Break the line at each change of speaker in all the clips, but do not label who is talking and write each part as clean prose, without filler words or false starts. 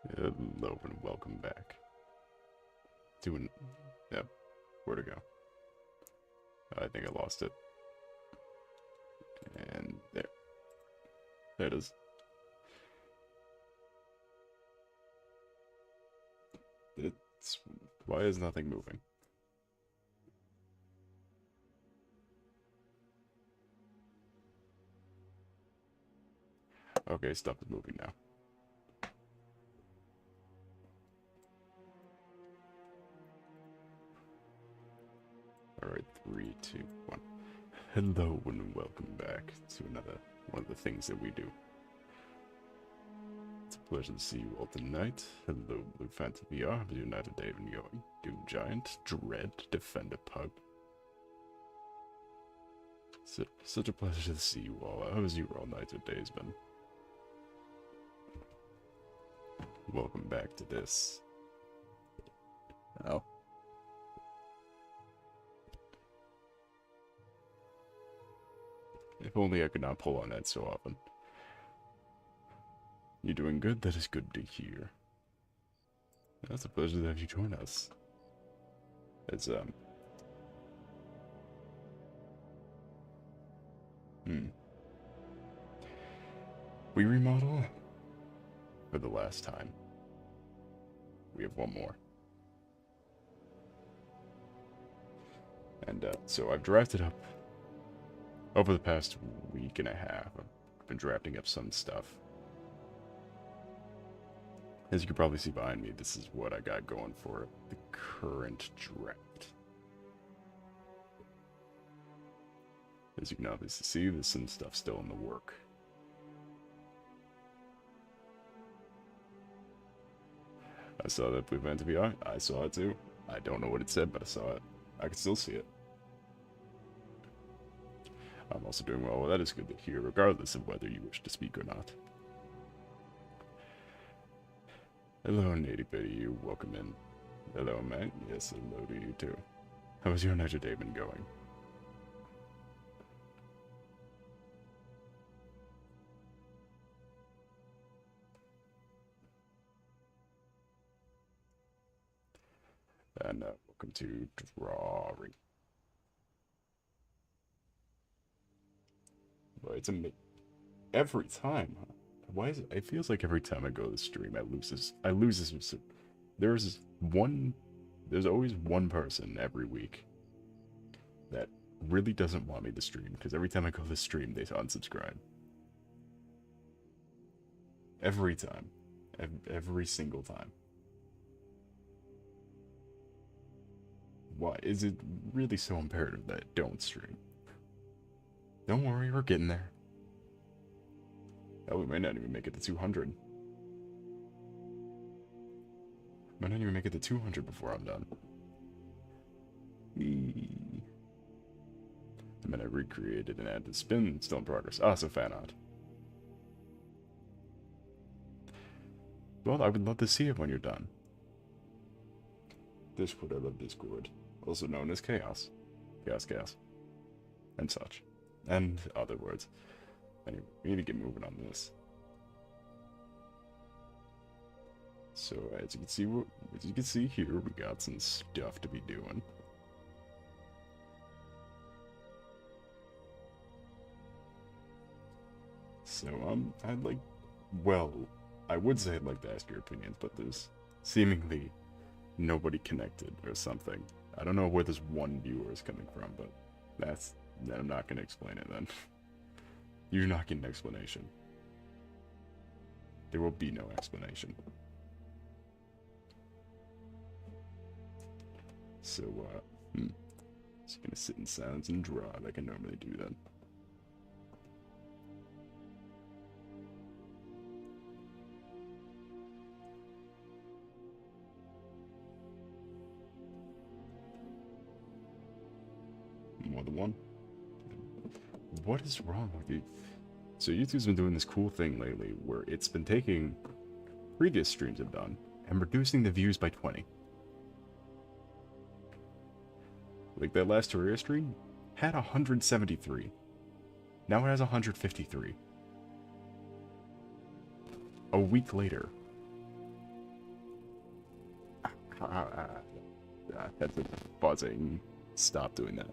Hello and welcome back. Yep, where'd it go? I think I lost it. And there. There it is. Why is nothing moving? Okay, stuff is moving now. Alright, 3, 2, 1. Hello and welcome back to another one of the things that we do. It's a pleasure to see you all tonight. Hello, Blue Phantom VR. How's your night today been going? Doom Giant, Dread, Defender Pug. Such a pleasure to see you all. How's your all night or days been? Welcome back to this. Oh. If only I could not pull on that so often. You doing good? That is good to hear. It's a pleasure to have you join us. It's, We remodel for the last time. We have one more. And, so I've drafted up over the past week and a half. I've been drafting up some stuff. As you can probably see behind me, this is what I got going for the current draft. As you can obviously see, there's some stuff still in the work. I saw that Blue Phantom VR. I saw it too. I don't know what it said, but I saw it. I can still see it. I'm also doing well. Well, that is good to hear, regardless of whether you wish to speak or not. Hello, Nitty Bitty, you. Welcome in. Hello, Matt. Yes, hello to you too. How's your night day been going? And welcome to drawing. Well, it's amazing. Every time, huh? Why is it? It feels like every time I go to the stream, I lose this. There's always one person every week that really doesn't want me to stream, because every time I go to the stream, they unsubscribe. Every time. Every single time. Why is it really so imperative that I don't stream? Don't worry, we're getting there. Hell, we might not even make it to 200. Might not even make it to 200 before I'm done. And then I recreated and added spin, still in progress. Ah, so fan art. Well, I would love to see it when you're done. Discord, I love Discord. Also known as Chaos. Chaos. And such. And other words. Anyway, we need to get moving on this. So, as you can see here, we got some stuff to be doing. So, I would say I'd like to ask your opinions, but there's seemingly nobody connected or something. I don't know where this one viewer is coming from, but I'm not going to explain it then. You're not getting an explanation. There will be no explanation. So, just gonna sit in silence and draw like I normally do then. More than one. What is wrong with you? So YouTube's been doing this cool thing lately where it's been taking previous streams I've done and reducing the views by 20. Like that last Terraria stream had 173. Now it has 153. A week later. That's a buzzing. Stop doing that.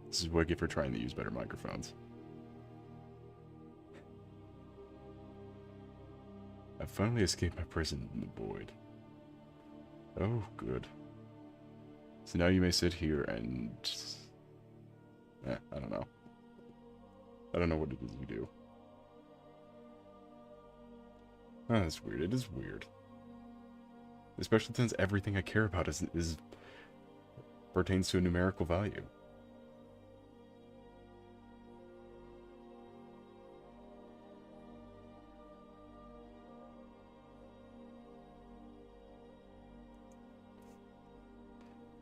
This is what I get for trying to use better microphones. I finally escaped my prison in the void. Oh, good. So now you may sit here and... I don't know. I don't know what it is you do. Oh, that's weird. It is weird. Especially since everything I care about is pertains to a numerical value.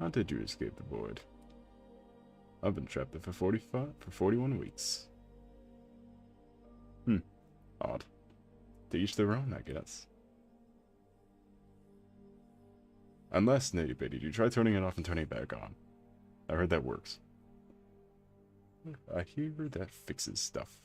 How did you escape the void? I've been trapped there for 41 weeks. Odd. To each their own, I guess. Unless, Nitty Bitty, you try turning it off and turning it back on. I heard that works. I hear that fixes stuff.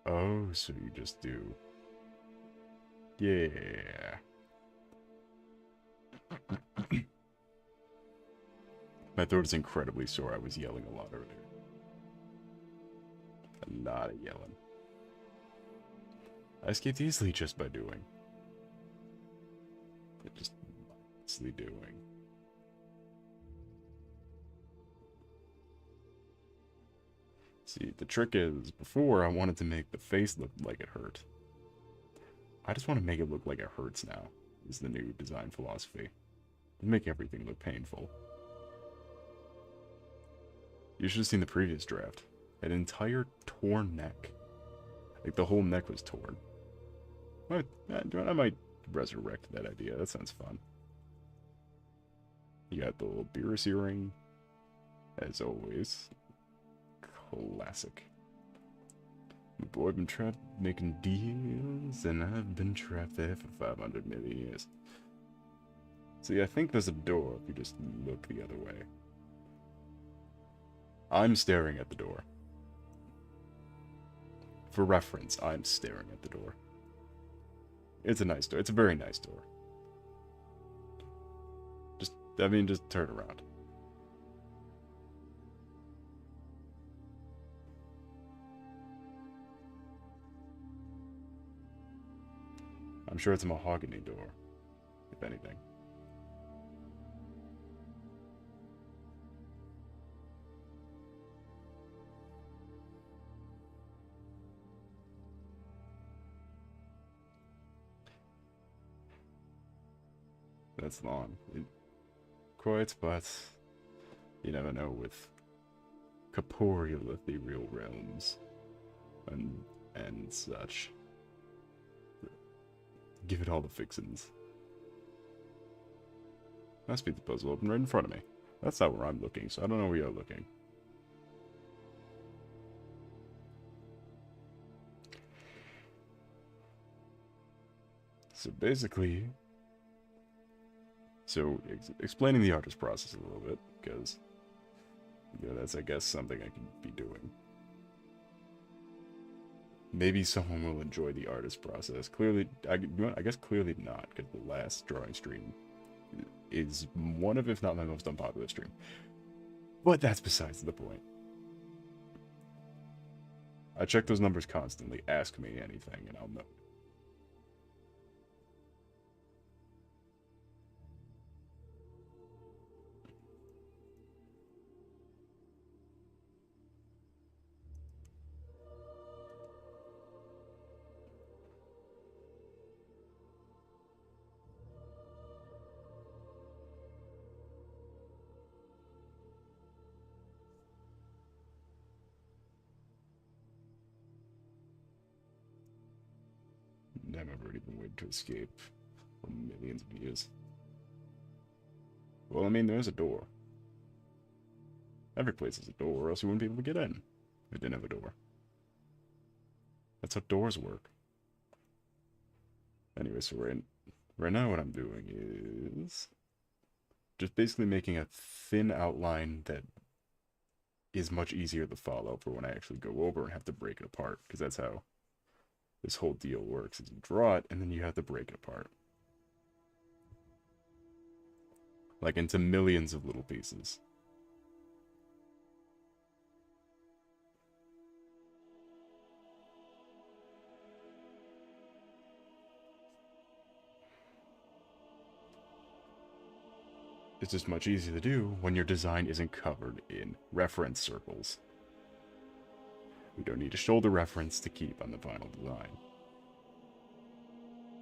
Oh, so you just do... Yeah. My throat is incredibly sore. I was yelling a lot earlier. A lot of yelling. I escaped easily just by doing. Just easily doing. See, the trick is, before I wanted to make the face look like it hurt. I just want to make it look like it hurts now, is the new design philosophy. Make everything look painful. You should have seen the previous draft. An entire torn neck. Like, the whole neck was torn. I might resurrect that idea. That sounds fun. You got the little Beerus earring. As always. Classic. Boy, I've been trapped making deals, and I've been trapped there for 500 million years. See, I think there's a door if you just look the other way. I'm staring at the door. For reference, I'm staring at the door. It's a nice door. It's a very nice door. Just turn around. I'm sure it's a mahogany door, if anything. That's long. Quite, but you never know with corporeal ethereal realms and such. Give it all the fixins. Must be the puzzle open right in front of me. That's not where I'm looking, so I don't know where you're looking. So basically... explaining the artist process a little bit, because that's, I guess, something I can be doing. Maybe someone will enjoy the artist process. Clearly, I guess clearly not, because the last drawing stream is one of, if not my most unpopular stream. But that's besides the point. I check those numbers constantly. Ask me anything, and I'll know. I've already been waiting to escape for millions of years. Well, I mean, there's a door. Every place has a door, or else you wouldn't be able to get in. It didn't have a door. That's how doors work. Anyway, so right now what I'm doing is just basically making a thin outline that is much easier to follow for when I actually go over and have to break it apart, because that's how this whole deal works, is you draw it and then you have to break it apart. Like into millions of little pieces. It's just much easier to do when your design isn't covered in reference circles. We don't need a shoulder reference to keep on the final design.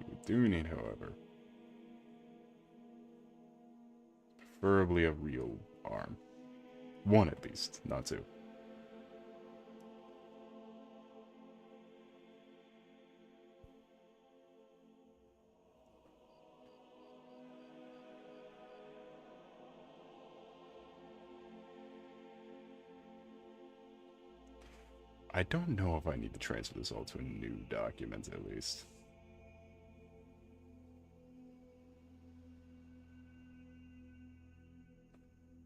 We do need, however, preferably a real arm. One at least, not two. I don't know if I need to transfer this all to a new document, at least.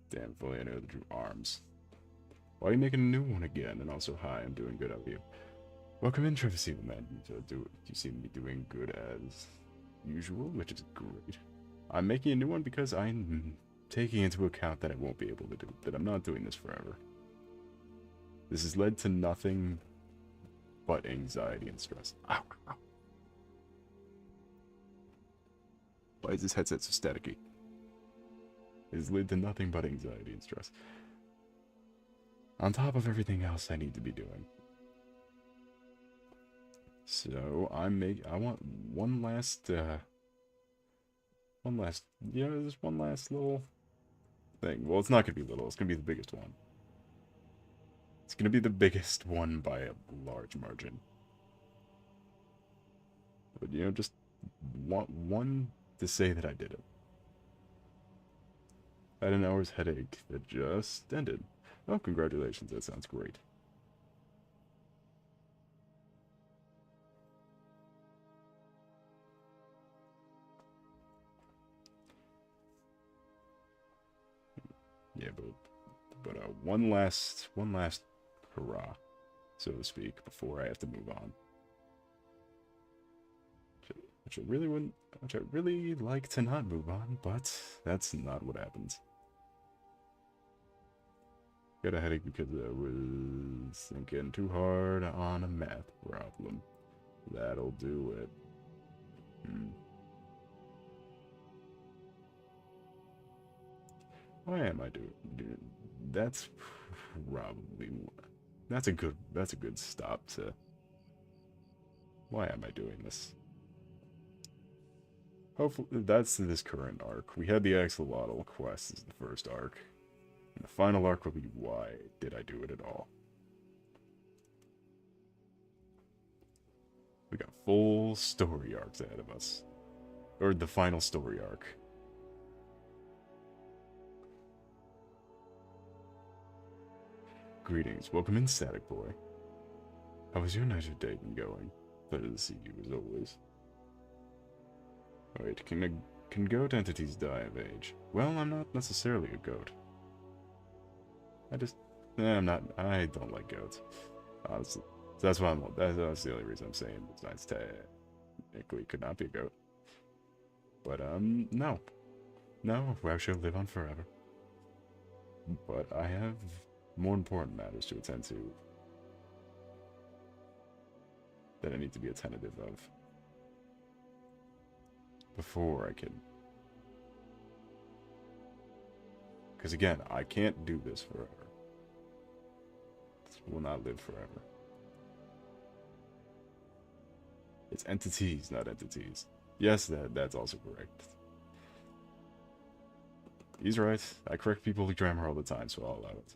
Damn, if only I know the drew arms. Why are you making a new one again? And also, hi, I'm doing good, how are you? Welcome in, Travis man. You seem to be doing good as usual, which is great. I'm making a new one because I'm taking into account that I won't be able to do, that I'm not doing this forever. This has led to nothing but anxiety and stress. Ow, ow. Why is this headset so staticky? It has led to nothing but anxiety and stress. On top of everything else I need to be doing. So I want one last just one last little thing. Well, it's not gonna be little, it's gonna be the biggest one. It's gonna be the biggest one by a large margin. But just want one to say that I did it. I had an hour's headache that just ended. Oh, congratulations, that sounds great. Yeah, but one last hurrah, so to speak, before I have to move on. Which I really like to not move on, but that's not what happens. Got a headache because I was thinking too hard on a math problem. That'll do it. Why am I doing? That's probably that's a good stop to. Why am I doing this? Hopefully, that's this current arc. We had the axolotl quest as the first arc. And the final arc will be why did I do it at all? We got full story arcs ahead of us. Or the final story arc. Greetings, welcome in, Static Boy. How was your night or day been going? Pleasure to see you as always. Wait, can goat entities die of age? Well, I'm not necessarily a goat. I don't like goats. Honestly. So that's why that's the only reason I'm saying besides technically could not be a goat. But, no. No, I shall live on forever. But I have more important matters to attend to that I need to be attentive of before I can. Because again, I can't do this forever. This will not live forever. It's entities, not entities. Yes, that's also correct. He's right. I correct people with grammar all the time, so I'll allow it.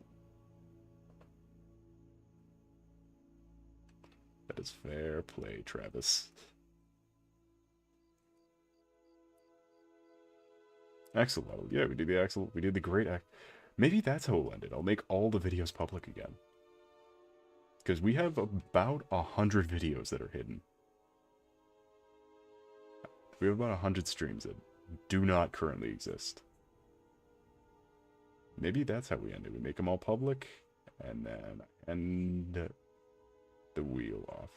That is fair play, Travis. Axolotl. Yeah, we did the Axel. We did the great Maybe that's how it'll end it. I'll make all the videos public again. Because we have about 100 videos that are hidden. We have about 100 streams that do not currently exist. Maybe that's how we end it. We make them all public, and then end the wheel off.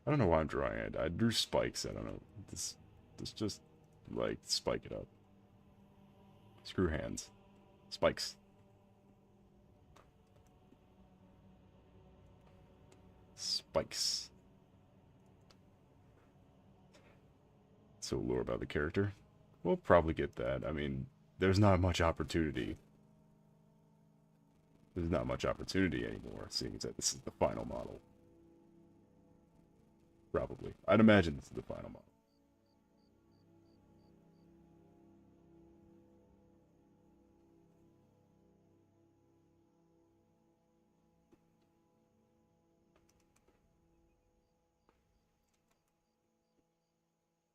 I don't know why I'm drawing it. I drew spikes. I don't know. This just, like, spike it up. Screw hands. Spikes. Spikes. So lore about the character. We'll probably get that. I mean, there's not much opportunity. There's not much opportunity anymore, seeing as that this is the final model. Probably. I'd imagine this is the final model.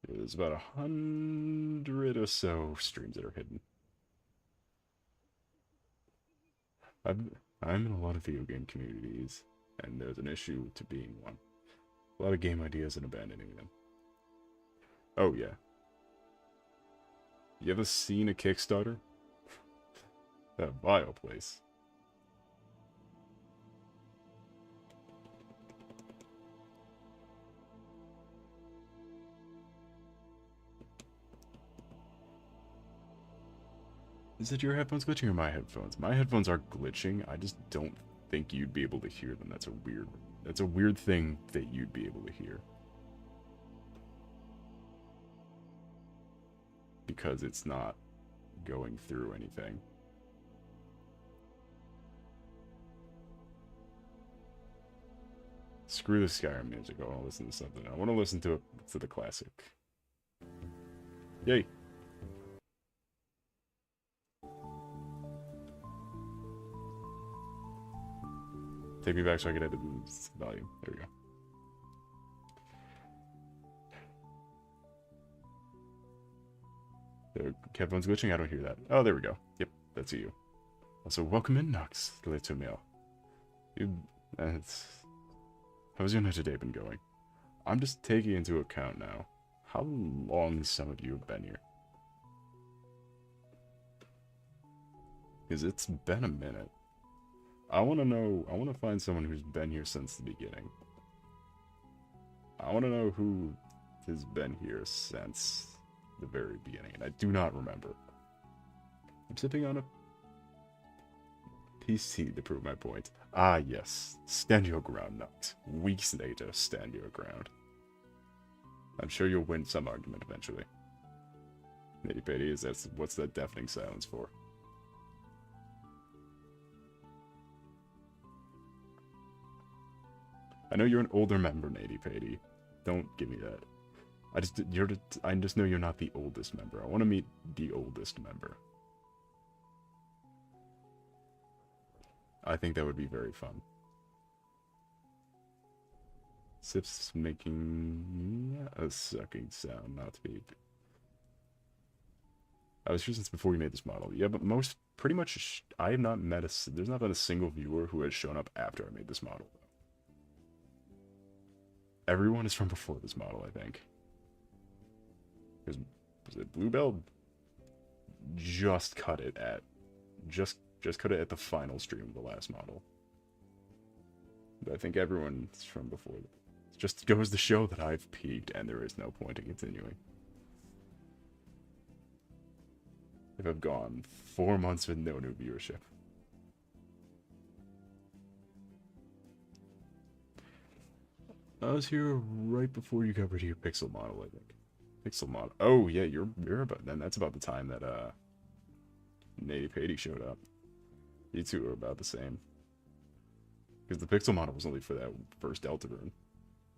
There's about 100 or so streams that are hidden. I'm in a lot of video game communities, and there's an issue to being one. A lot of game ideas and abandoning them. Oh, yeah. You ever seen a Kickstarter? That bio place. Is it your headphones glitching or my headphones? My headphones are glitching. I just don't think you'd be able to hear them. That's a weird thing that you'd be able to hear. Because it's not going through anything. Screw the Skyrim music. I want to listen to something. I want to listen to the classic. Yay! Take me back so I can edit the volume. There we go. The headphones glitching? I don't hear that. Oh, there we go. Yep, that's you. Also, welcome in, Nox. Let's mail. How's your night today been going? I'm just taking into account now how long some of you have been here. Because it's been a minute. I want to find someone who's been here since the beginning. I want to know who has been here since the very beginning, and I do not remember. I'm sipping on a PC to prove my point. Ah, yes. Stand your ground, Nox. Weeks later, stand your ground. I'm sure you'll win some argument eventually. Nitty Pitty, what's that deafening silence for? I know you're an older member, Nady Patty. Don't give me that. I just know you're not the oldest member. I want to meet the oldest member. I think that would be very fun. Sips making a sucking sound, not to be. I was here since before you made this model. Yeah, but pretty much, I have not met there's not been a single viewer who has shown up after I made this model. Everyone is from before this model, I think. Because Bluebell just cut it at the final stream of the last model. But I think everyone's from before. It just goes to show that I've peaked and there is no point in continuing. If I've gone 4 months with no new viewership. I was here right before you got rid of your pixel model, I think. Pixel model. Oh yeah, you're about then. That's about the time that Nady Patty showed up. You two are about the same. Because the pixel model was only for that first Delta rune.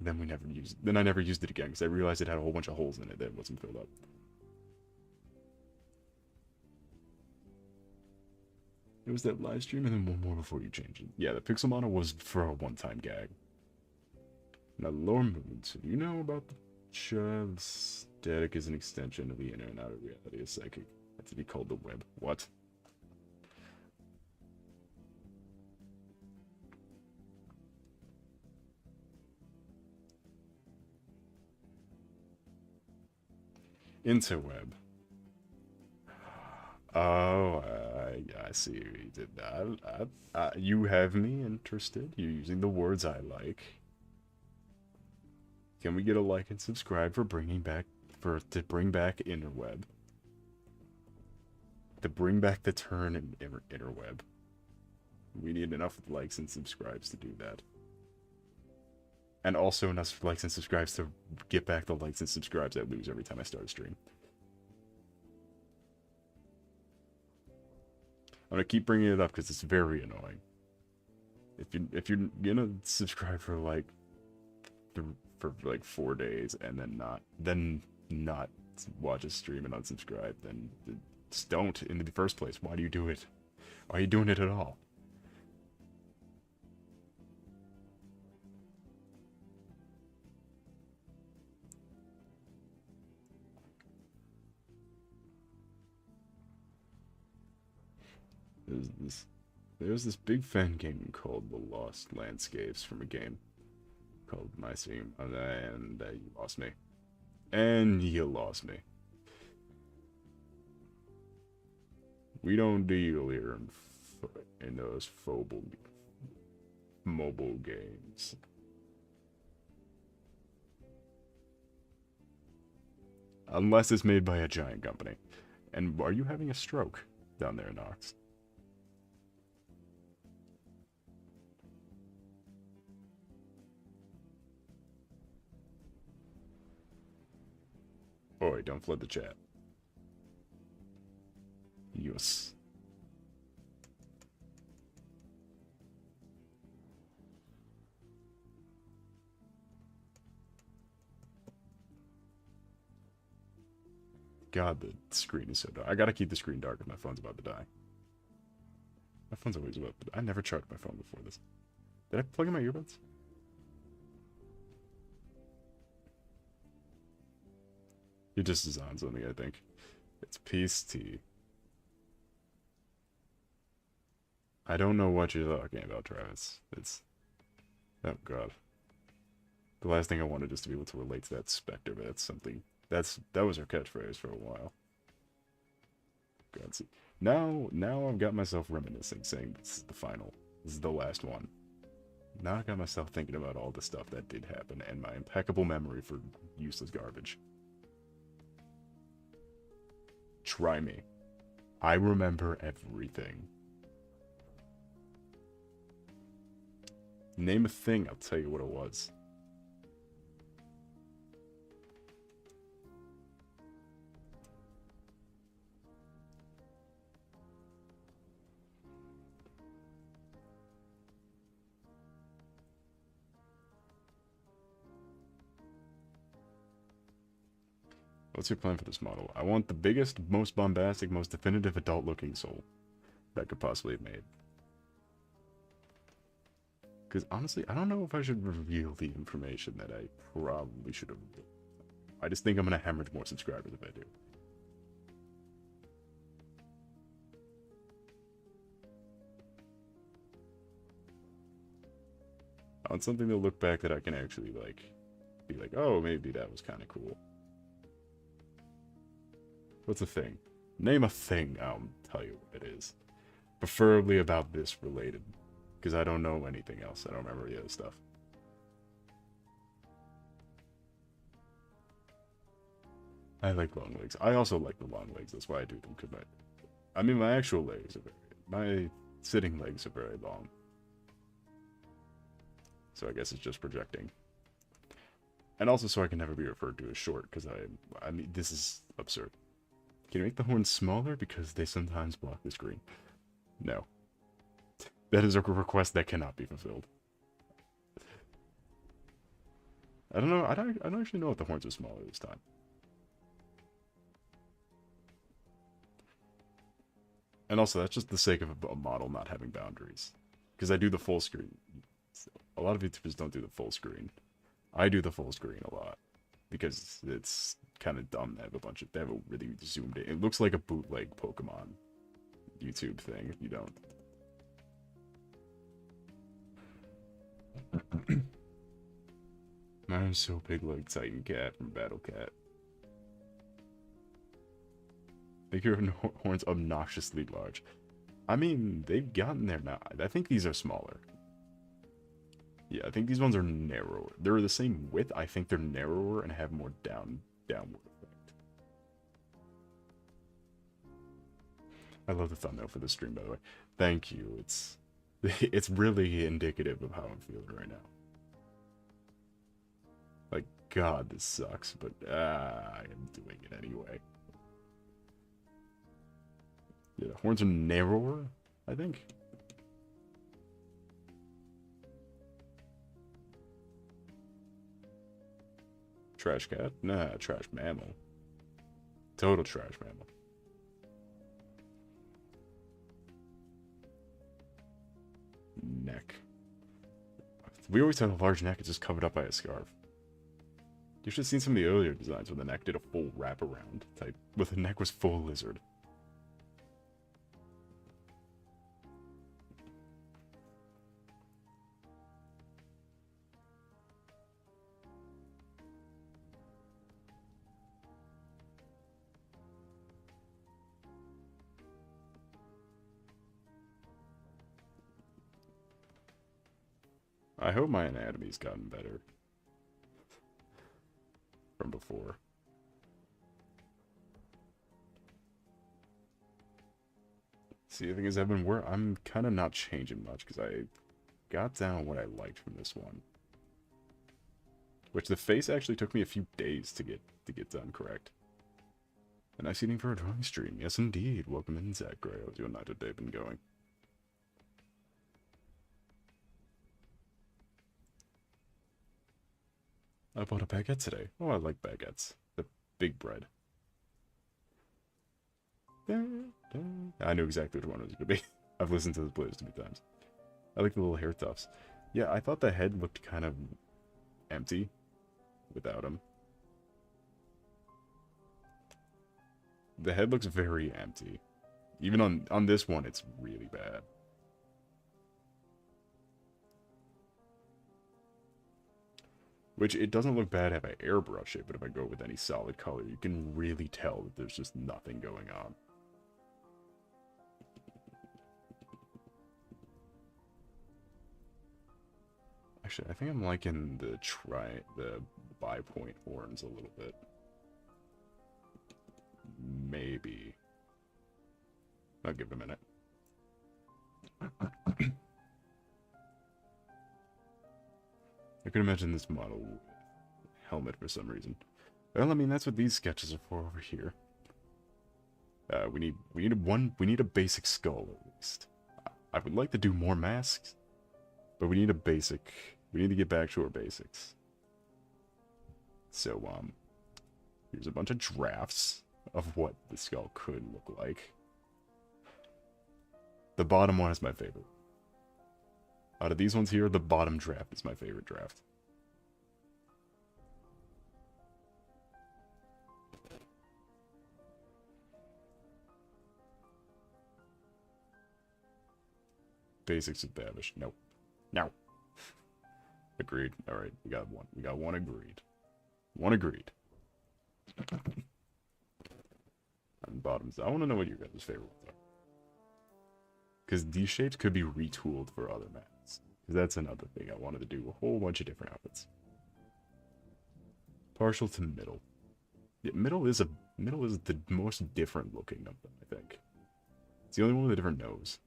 Then we never used. Then I never used it again because I realized it had a whole bunch of holes in it that wasn't filled up. It was that live stream and then one more before you changed it. Yeah, the pixel model was for a one-time gag. Now, Lore Moods, you know about Static is an extension of the inner and outer reality of psychic. That's to be called the web. What? Interweb. Oh, I see what you did that. You have me interested. You're using the words I like. Can we get a like and subscribe for to bring back interweb? To bring back the turn in interweb. We need enough likes and subscribes to do that. And also enough likes and subscribes to get back the likes and subscribes I lose every time I start a stream. I'm gonna keep bringing it up because it's very annoying. If you're gonna subscribe for like 4 days and then not watch a stream and unsubscribe, then just don't in the first place. Why do you do it? Why are you doing it at all? There's this big fan game called The Lost Landscapes from a game called My Stream, and you lost me. And you lost me. We don't deal here in those mobile games. Unless it's made by a giant company. And are you having a stroke down there, Nox? Boy, don't flood the chat. Yes. God, the screen is so dark. I gotta keep the screen dark if my phone's about to die. My phone's always about to die. I never charged my phone before this. Did I plug in my earbuds? He just is on something, I think. It's Peace Tea. I don't know what you're talking about, Travis. It's... Oh, God. The last thing I wanted is to be able to relate to that Spectre, but that's something... That was our catchphrase for a while. God, see. Now I've got myself reminiscing, saying this is the final. This is the last one. Now I got myself thinking about all the stuff that did happen, and my impeccable memory for useless garbage. Try me. I remember everything. Name a thing, I'll tell you what it was. What's your plan for this model? I want the biggest, most bombastic, most definitive adult-looking soul that could possibly have made. Because honestly, I don't know if I should reveal the information that I probably should have. I just think I'm going to hemorrhage more subscribers if I do. I want something to look back that I can actually, like, be like, oh, maybe that was kind of cool. What's a thing? Name a thing, I'll tell you what it is. Preferably about this related. Because I don't know anything else. I don't remember the other stuff. I like long legs. I also like the long legs. That's why I do them. Cause my actual legs are my sitting legs are very long. So I guess it's just projecting. And also so I can never be referred to as short. Because I mean, this is absurd. Can you make the horns smaller? Because they sometimes block the screen. No. That is a request that cannot be fulfilled. I don't know. I don't actually know if the horns are smaller this time. And also, that's just the sake of a model not having boundaries. Because I do the full screen. A lot of YouTubers don't do the full screen. I do the full screen a lot. because it's kind of dumb to have they have a really zoomed in. It looks like a bootleg Pokemon YouTube thing if you don't. Mine's so big like Titan Cat from Battle Cat. Make your horns obnoxiously large. I mean, they've gotten there now. I think these are smaller. Yeah, I think these ones are narrower. They're the same width. I think they're narrower and have more downward effect. I love the thumbnail for this stream, by the way. Thank you. It's really indicative of how I'm feeling right now. Like, God, this sucks, but I am doing it anyway. Yeah, the horns are narrower, I think. Trash cat? Nah, trash mammal. Total trash mammal. Neck. We always have a large neck, it's just covered up by a scarf. You should have seen some of the earlier designs where the neck did a full wraparound type, where the neck was full lizard. I hope my anatomy's gotten better from before. See, the thing is, I'm kind of not changing much because I got down what I liked from this one. Which the face actually took me a few days to get done correct. A nice evening for a drawing stream. Yes, indeed. Welcome in, Zach Gray. How's your night today been going? I bought a baguette today. Oh, I like baguettes. The big bread. I knew exactly which one it was going to be. I've listened to the playlist too many times. I like the little hair tufts. Yeah, I thought the head looked kind of empty without him. The head looks very empty. Even on this one, it's really bad. Which, it doesn't look bad if I airbrush it, but if I go with any solid color, you can really tell that there's just nothing going on. Actually, I think I'm liking the bi-point horns a little bit. Maybe. I'll give it a minute. I could imagine this model with helmet for some reason. Well, I mean, that's what these sketches are for over here. We need a basic skull at least. I would like to do more masks, but we need a basic. We need to get back to our basics. So here's a bunch of drafts of what the skull could look like. The bottom one is my favorite. Out of these ones here, the bottom draft is my favorite draft. Basics of Babish. Nope. No. Agreed. Alright, we got one. We got one agreed. One agreed. And bottoms. I want to know what your guys' favorite ones are. Because these shapes could be retooled for other masks. Because that's another thing. I wanted to do a whole bunch of different outfits. Partial to middle. Yeah, middle is the most different looking of them, I think. It's the only one with a different nose.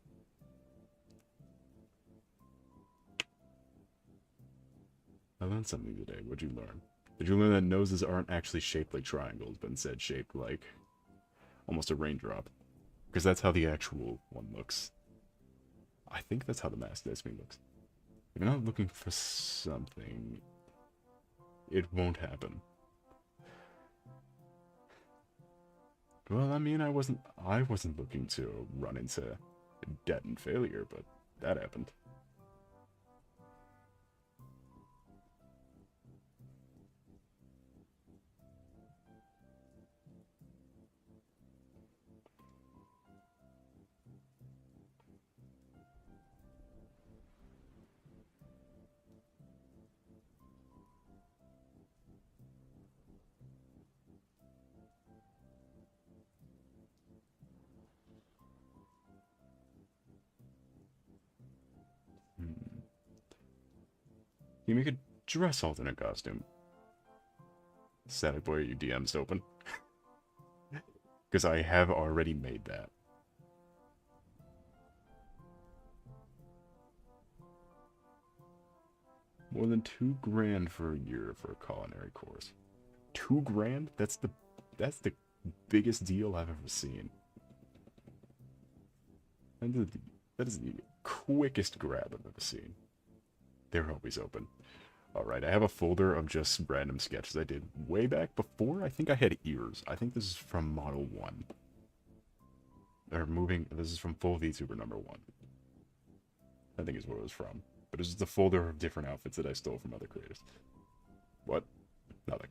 I learned something today. What'd you learn? Did you learn that noses aren't actually shaped like triangles, but instead shaped like almost a raindrop? Because that's how the actual one looks. I think that's how the mask me looks. If you're not looking for something, it won't happen. Well, I mean, I wasn't looking to run into debt and failure, but that happened. You make a dress alternate costume. Static boy, your DM's open. Because I have already made that. More than $2,000 for a year for a culinary course. $2,000? That's the biggest deal I've ever seen. That is the quickest grab I've ever seen. They're always open. Alright, I have a folder of just random sketches I did way back before. I think I had ears. I think this is from Model 1. This is from full Vtuber number 1. I think is what it was from. But it's just a folder of different outfits that I stole from other creators. What? Nothing.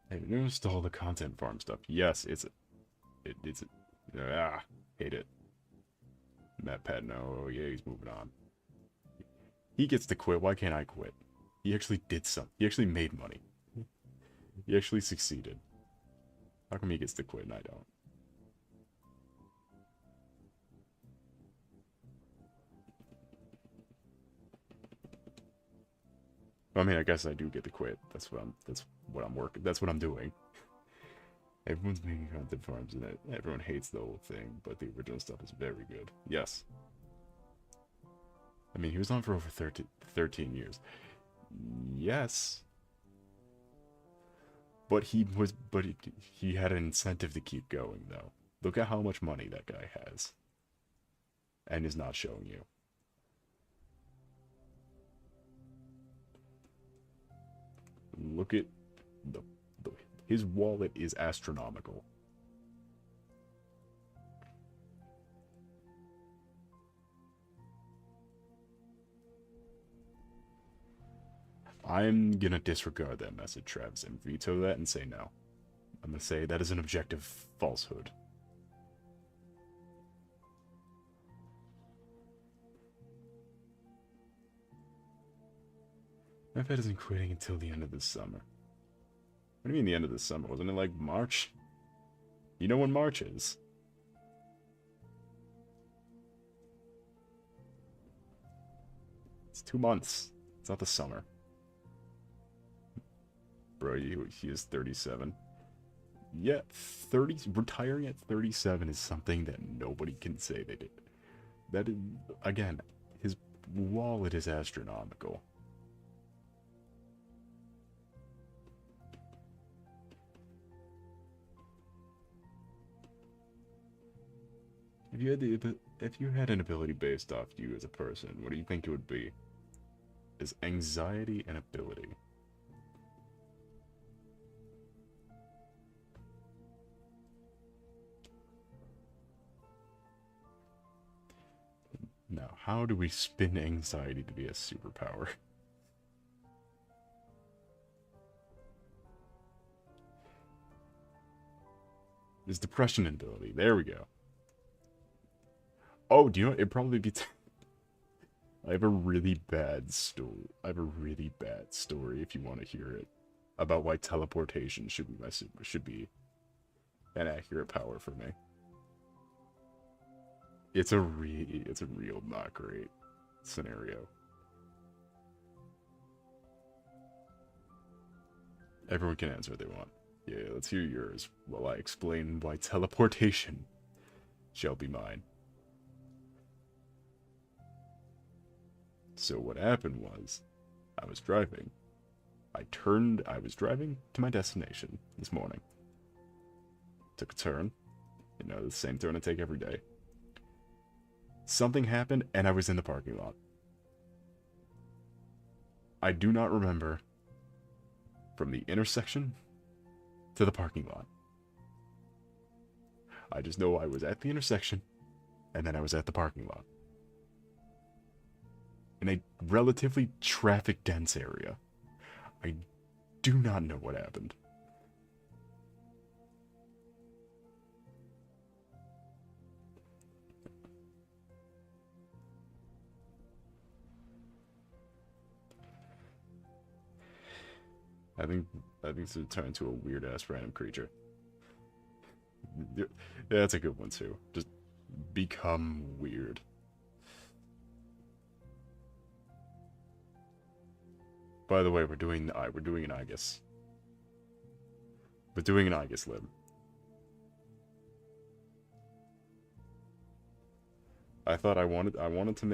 Have you noticed all the content farm stuff? Yes, it's hate it. Matt Patno, yeah, he's moving on. He gets to quit. Why can't I quit? He actually did something. He actually made money. He actually succeeded. How come he gets to quit and I don't? I mean, I guess I do get to quit. That's what I'm working. That's what I'm doing. Everyone's making content farms and everyone hates the whole thing, but the original stuff is very good. Yes. I mean, he was on for over 13 years. Yes. But he had an incentive to keep going, though. Look at how much money that guy has. And is not showing you. Look at his wallet is astronomical. I'm gonna disregard that message, Travis, and veto that and say no. I'm gonna say that is an objective falsehood. My pet isn't quitting until the end of this summer. What do you mean the end of this summer? Wasn't it like March? You know when March is. It's 2 months. It's not the summer. Bro, he is 37. Yeah, retiring at 37 is something that nobody can say they did. That is, again, his wallet is astronomical. If you had an ability based off you as a person, what do you think it would be? Is anxiety an ability? Now, how do we spin anxiety to be a superpower? Is depression an ability? There we go. Oh, do you know what? It'd probably be... I have a really bad story. I have a really bad story if you want to hear it. About why teleportation should be an accurate power for me. It's a real not great scenario. Everyone can answer what they want. Yeah, let's hear yours while I explain why teleportation shall be mine. So what happened was, I was driving. I was driving to my destination this morning. Took a turn. You know, the same turn I take every day. Something happened and I was in the parking lot. I do not remember from the intersection to the parking lot. I just know I was at the intersection and then I was at the parking lot. In a relatively traffic dense area. I do not know what happened. I think it's gonna turn into a weird ass random creature. Yeah, that's a good one too. Just become weird. By the way, we're doing an Aegis. We're doing an Aegis lib. I wanted to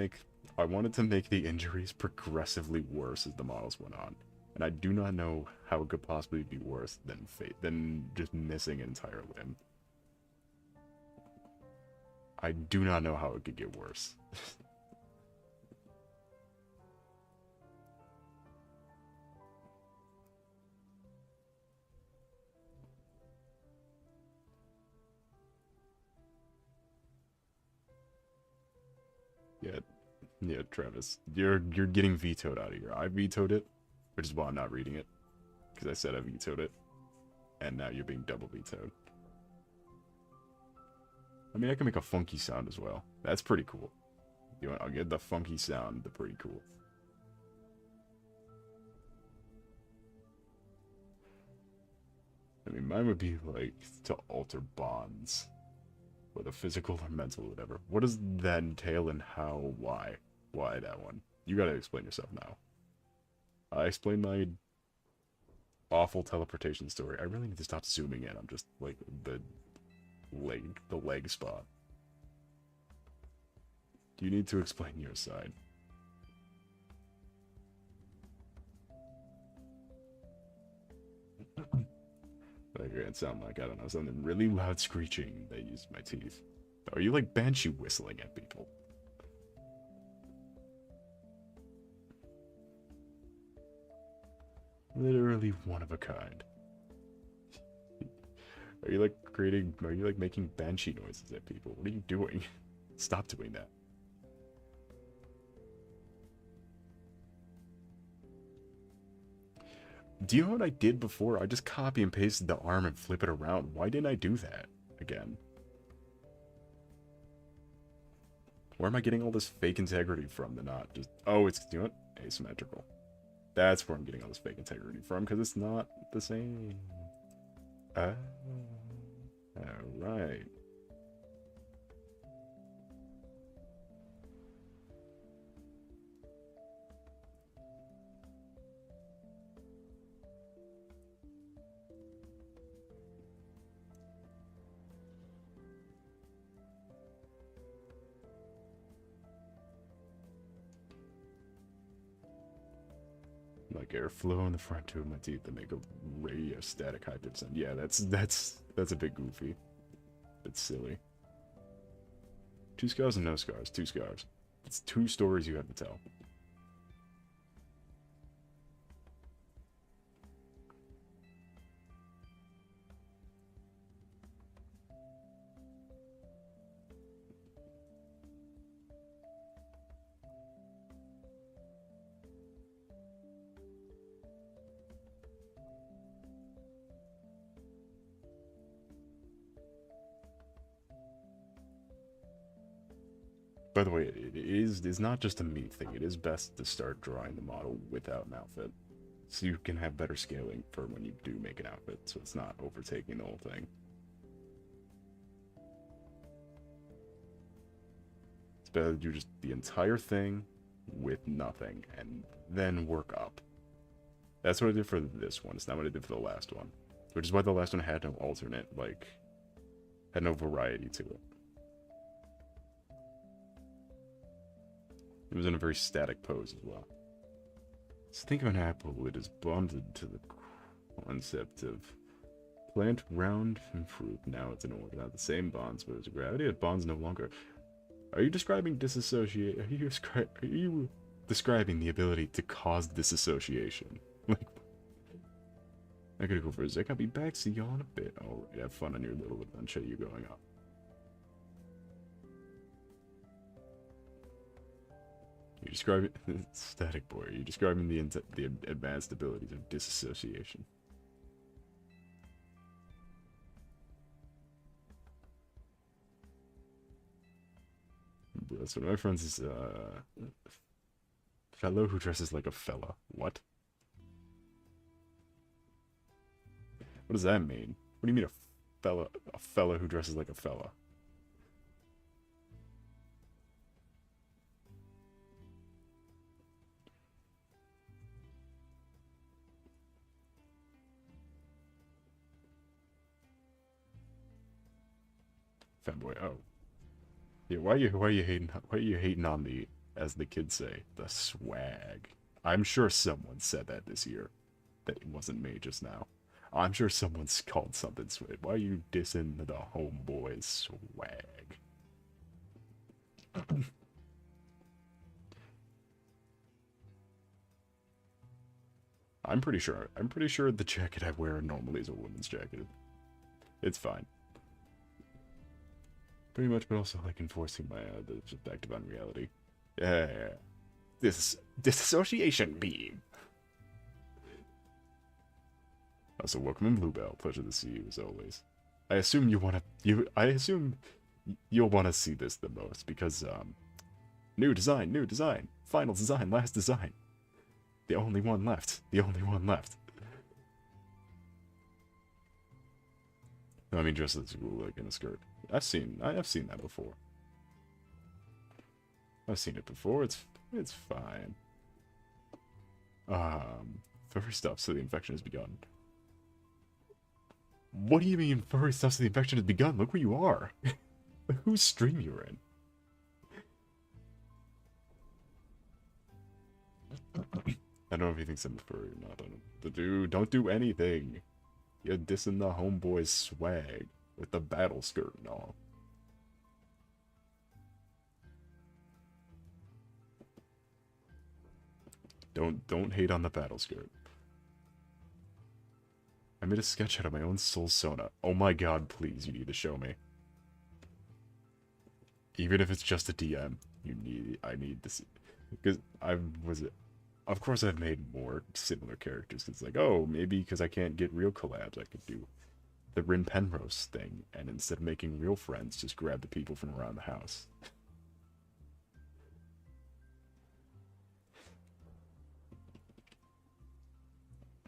make the injuries progressively worse as the models went on. And I do not know how it could possibly be worse than just missing an entire limb. I do not know how it could get worse. Yeah, yeah, Travis, you're getting vetoed out of here. I vetoed it, which is why I'm not reading it, because I said I vetoed it, and now you're being double vetoed. I mean, I can make a funky sound as well. That's pretty cool. I'll get the funky sound. The pretty cool. I mean, mine would be like to alter bonds, whether physical or mental, or whatever. What does that entail, and how? Why? Why that one? You gotta explain yourself now. I explained my awful teleportation story. I really need to stop zooming in. I'm just like the leg spot. You need to explain your side. Like it sound like, I don't know, something really loud screeching that used my teeth. Are you like banshee whistling at people? Literally one of a kind. Are you like making banshee noises at people? What are you doing? Stop doing that. Do you know what I did before? I just copy and pasted the arm and flip it around. Why didn't I do that again? Where am I getting all this fake integrity from? The not just, oh, it's, you know what? Asymmetrical. That's where I'm getting all this fake integrity from, because it's not the same. Alright. Like airflow in the front two of my teeth that make a radio static high pitch sound. Yeah, that's a bit goofy. It's silly. 2 scars and no scars. 2 scars. It's 2 stories you have to tell. By the way, it's not just a me thing. It is best to start drawing the model without an outfit, so you can have better scaling for when you do make an outfit, so it's not overtaking the whole thing. It's better to do just the entire thing with nothing, and then work up. That's what I did for this one. It's not what I did for the last one, which is why the last one had no alternate, like, had no variety to it. It was in a very static pose as well. So think of an apple. It is bonded to the concept of plant, round, and fruit. Now it's in order. Not the same bonds, but it's gravity. It bonds no longer. Are you describing disassociate? Are you describing the ability to cause disassociation? Like, I gotta go for a sec. I'll be back. See y'all in a bit. Alright, have fun on your little adventure you're going on. You're describing static boy. You're describing the advanced abilities of disassociation. That's one of my friends is fellow who dresses like a fella. What? What does that mean? What do you mean a fella who dresses like a fella? Femboy. Oh. Yeah, why are you hating on the, as the kids say, the swag? I'm sure someone said that this year. That it wasn't me just now. I'm sure someone's called something swag. Why are you dissing the homeboys swag? I'm pretty sure the jacket I wear normally is a woman's jacket. It's fine. Pretty much, but also like enforcing my the perspective on reality. Yeah. This disassociation beam. Also, welcome in Bluebell. Pleasure to see you as always. I assume you'll want to see this the most because new design, final design, last design. The only one left. The only one left. No, I mean dressed as like in a skirt. I've seen that before. I've seen it before. It's fine. Furry stuff, so the infection has begun. What do you mean furry stuff, so the infection has begun? Look where you are. Whose stream you're in? I don't know if he thinks I'm furry or not. Don't do anything. You're dissing the homeboy's swag with the battle skirt and all. Don't hate on the battle skirt. I made a sketch out of my own soul sona. Oh my god, please, you need to show me. Even if it's just a DM, I need to see. Because of course I've made more similar characters. It's like, oh, maybe because I can't get real collabs, I could do the Rin Penrose thing, and instead of making real friends, just grab the people from around the house.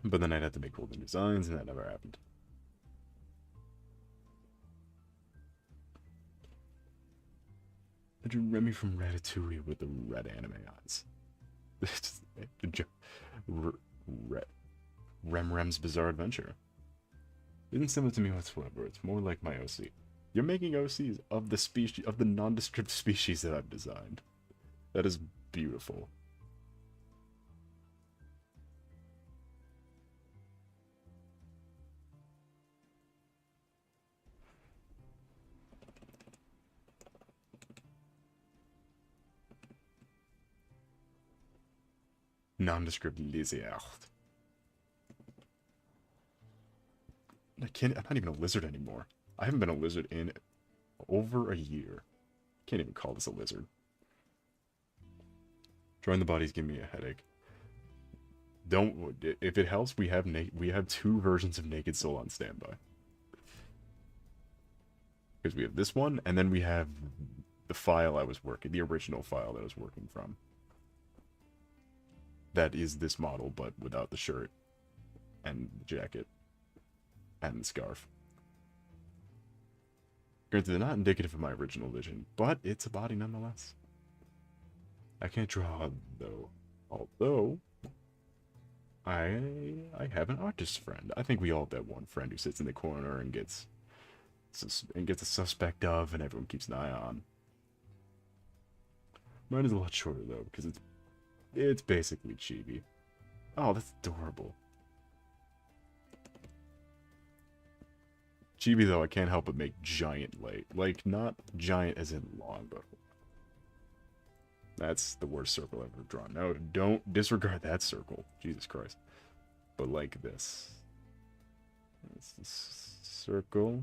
But then I'd have to make all the designs, and that never happened. I drew Remy from Ratatouille with the red anime eyes. Rem's Bizarre Adventure. Isn't similar to me whatsoever. It's more like my OC. You're making OCs of the species, of the nondescript species that I've designed. That is beautiful. Nondescript lizard. I'm not even a lizard anymore. I haven't been a lizard in over a year. Can't even call this a lizard. Drawing the bodies give me a headache. If it helps, we have 2 versions of Naked Soul on standby. Because we have this one, and then we have the original file that I was working from. That is this model, but without the shirt, and the jacket, and the scarf. Granted, they're not indicative of my original vision, but it's a body nonetheless. I can't draw, though. Although, I have an artist friend. I think we all have that one friend who sits in the corner and gets a suspect of, and everyone keeps an eye on. Mine is a lot shorter, though, because it's basically chibi. Oh, that's adorable. Chibi, though, I can't help but make giant like, not giant as in long, but that's the worst circle I've ever drawn. No, don't disregard that circle. Jesus Christ. But like this. That's the circle.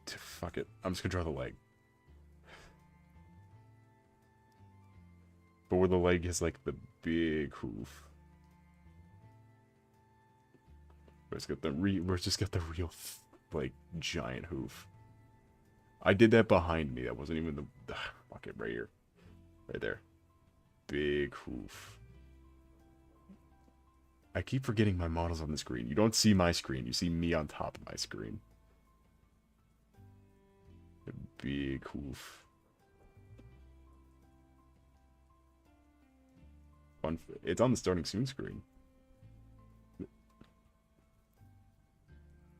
Fuck it. I'm just gonna draw the leg. But where the leg has like the big hoof. Where's just got the real like giant hoof. I did that behind me. That wasn't even the fuck it, right here. Right there. Big hoof. I keep forgetting my model's on the screen. You don't see my screen. You see me on top of my screen. A big hoof. It's on the starting soon screen.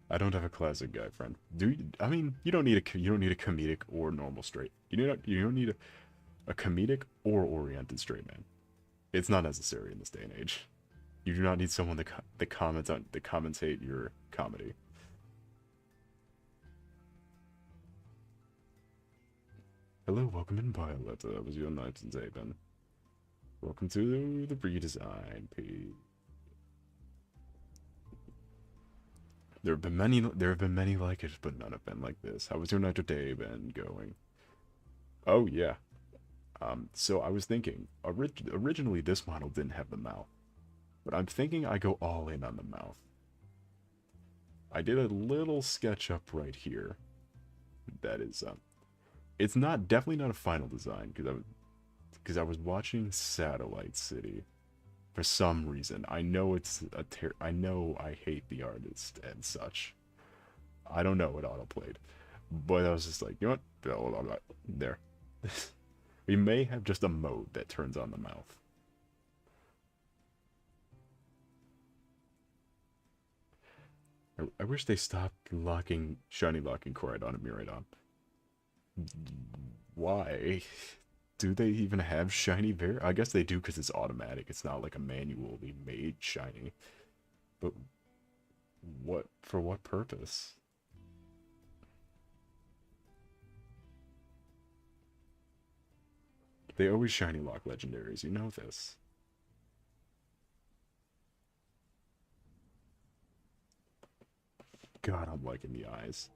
I don't have a classic guy friend. Do you? I mean, you don't need a comedic or normal straight. You don't need a comedic or oriented straight man. It's not necessary in this day and age. You do not need someone that commentate your comedy. Hello, welcome in, Violet. That was your night and day, Ben. Welcome to the redesign page. There have been many like it, but none have been like this. How was your night or day been going? Oh yeah. So I was thinking, originally this model didn't have the mouth, but I'm thinking I go all in on the mouth. I did a little sketch up right here. That is, it's definitely not a final design because I was watching Satellite City. For some reason, I know I know I hate the artist and such. I don't know what autoplayed, but I was just like, you know what? There. We may have just a mode that turns on the mouth. I wish they stopped shiny locking Koraidon and Miraidon. Why? Do they even have shiny I guess they do because it's automatic. It's not like a manually made shiny. But for what purpose? They always shiny lock legendaries, you know this. God, I'm liking the eyes.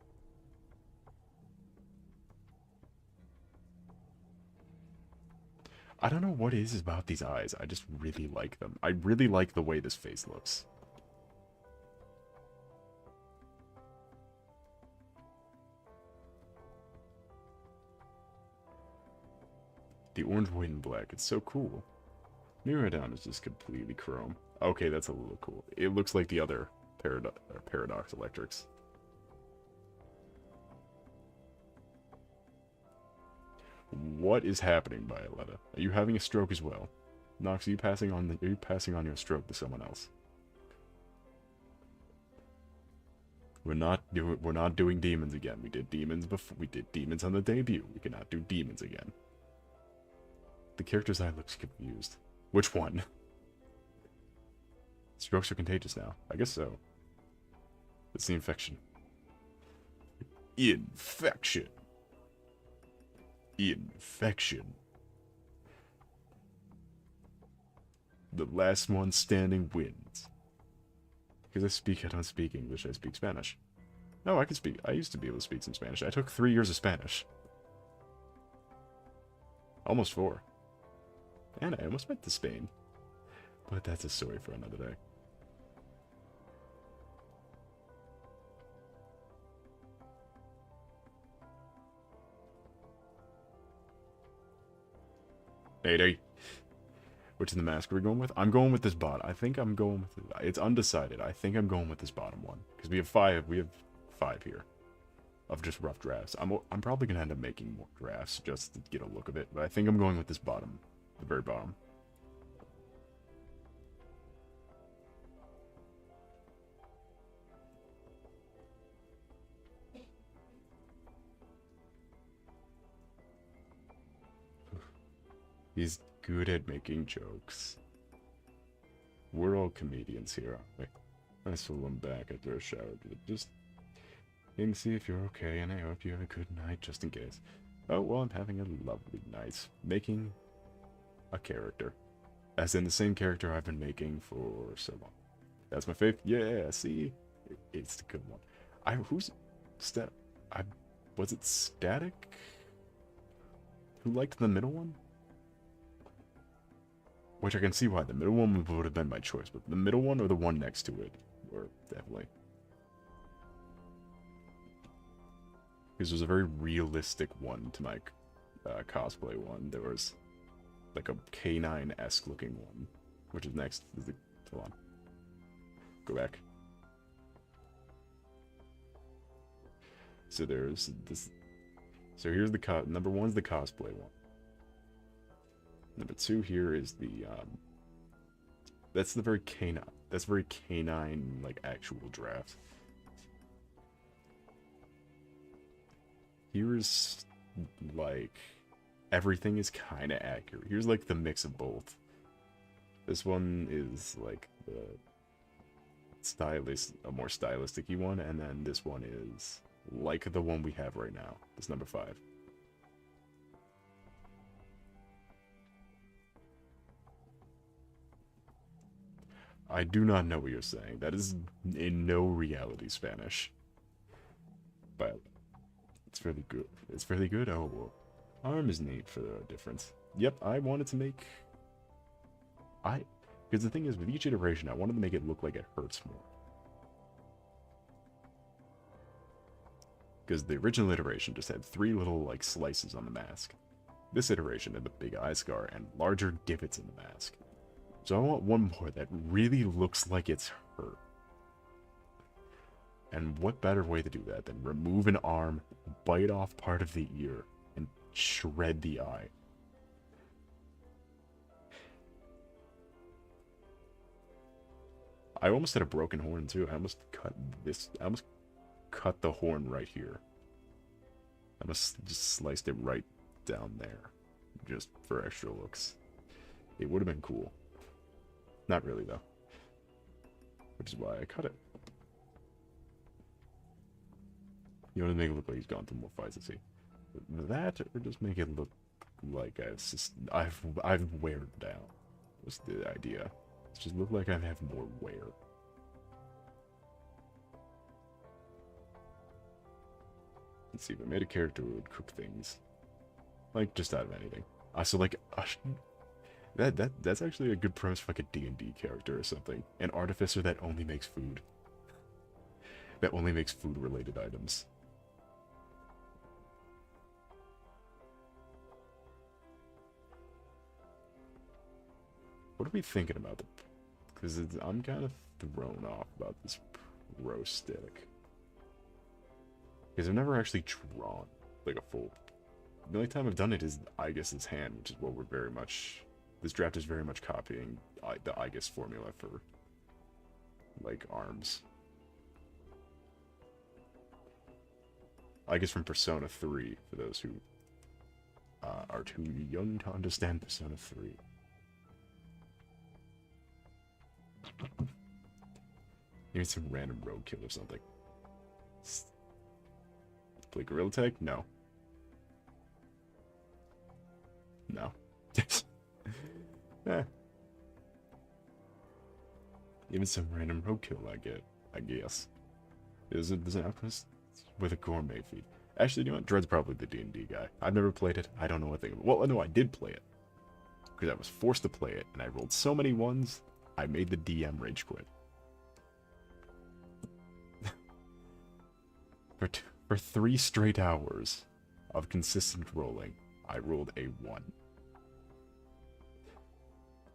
I don't know what it is about these eyes. I just really like them. I really like the way this face looks. The orange, white, and black. It's so cool. Miraidon is just completely chrome. Okay, that's a little cool. It looks like the other Paradox Electrics. What is happening, Violetta? Are you having a stroke as well? Nox, are you passing on your stroke to someone else? We're not doing demons again. We did demons before. We did demons on the debut. We cannot do demons again. The character's eye looks confused. Which one? Strokes are contagious now. I guess so. It's the infection. Infection. Infection. The last one standing wins. Because I don't speak English, I speak Spanish. No, I can speak. I used to be able to speak some Spanish. I took 3 years of Spanish. Almost 4. And I almost went to Spain. But that's a story for another day. Hey. Which in the mask are we going with? I'm going with this bot. I think I'm going with it. It's undecided. I think I'm going with this bottom one. Because we have 5 here. Of just rough drafts. I'm probably going to end up making more drafts just to get a look of it. But I think I'm going with this bottom. The very bottom. He's good at making jokes. We're all comedians here, aren't we? I saw him back after a shower. Just and see if you're okay, and I hope you have a good night, just in case. Oh, well, I'm having a lovely night. Making a character. As in the same character I've been making for so long. That's my favorite. Yeah, see? It's the good one. Was it Static? Who liked the middle one? Which I can see why. The middle one would have been my choice, but the middle one or the one next to it were definitely. Because there's a very realistic one to my cosplay one. There was like a K9-esque looking one, which is next. Hold on. Go back. So there's this. So here's the number one's the cosplay one. Number two here is the that's the very canine. That's very canine, like actual draft. Here's like everything is kind of accurate. Here's like the mix of both. This one is like the a more stylistic-y one, and then this one is like the one we have right now. This number 5. I do not know what you're saying. That is in no reality Spanish. But it's fairly good. It's fairly good. Oh, well. Arm is neat for the difference. Yep, I wanted to make... Because the thing is, with each iteration, I wanted to make it look like it hurts more. Because the original iteration just had 3 little, like, slices on the mask. This iteration had the big eye scar and larger divots in the mask. So I want one more that really looks like it's hurt. And what better way to do that than remove an arm, bite off part of the ear, and shred the eye. I almost had a broken horn too. I almost cut the horn right here. I almost just sliced it right down there. Just for extra looks. It would have been cool. Not really though. Which is why I cut it. You want to make it look like he's gone through more fights, see. That, or just make it look like I've weared down. Was the idea. It's just look like I have more wear. Let's see, if I made a character who would cook things. Like, just out of anything. So like, that's actually a good premise for like a D&D character or something. An artificer that only makes food. That only makes food-related items. What are we thinking about? Because I'm kind of thrown off about this pro stick. Because I've never actually drawn like a full... The only time I've done it is Aegis's hand, which is what we're very much... This draft is very much copying the Aegis formula for, like, arms. Aegis from Persona 3, for those who are too young to understand Persona 3. Maybe some random roadkill or something. Play Gorilla Tag? No. No. Eh. Even some random roadkill I guess. There's an alchemist with a gourmet feed. Actually, you know what? Dread's probably the D&D guy. I've never played it. I don't know what they... Well, no, I did play it. Because I was forced to play it, and I rolled so many ones, I made the DM rage quit. For 3 straight hours of consistent rolling, I rolled a 1.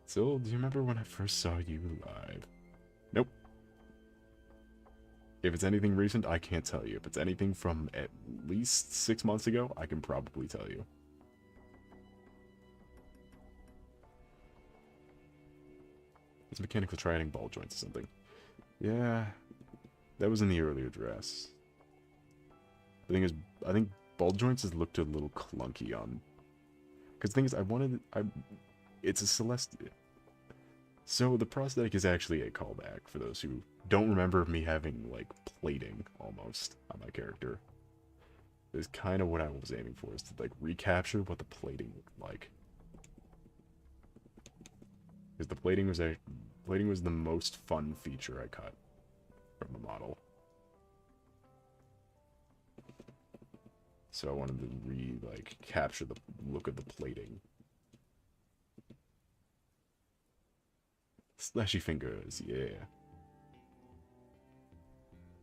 So, do you remember when I first saw you live? Nope. If it's anything recent, I can't tell you. If it's anything from at least 6 months ago, I can probably tell you. It's mechanical triading ball joints or something. Yeah, that was in the earlier drafts. The thing is, I think ball joints has looked a little clunky on... Because the thing is, it's a Celestia. So the prosthetic is actually a callback for those who don't remember me having, like, plating, almost, on my character. It's kind of what I was aiming for, is to, like, recapture what the plating looked like. Because the plating was the most fun feature I cut from the model. So I wanted to capture the look of the plating. Slashy fingers, yeah.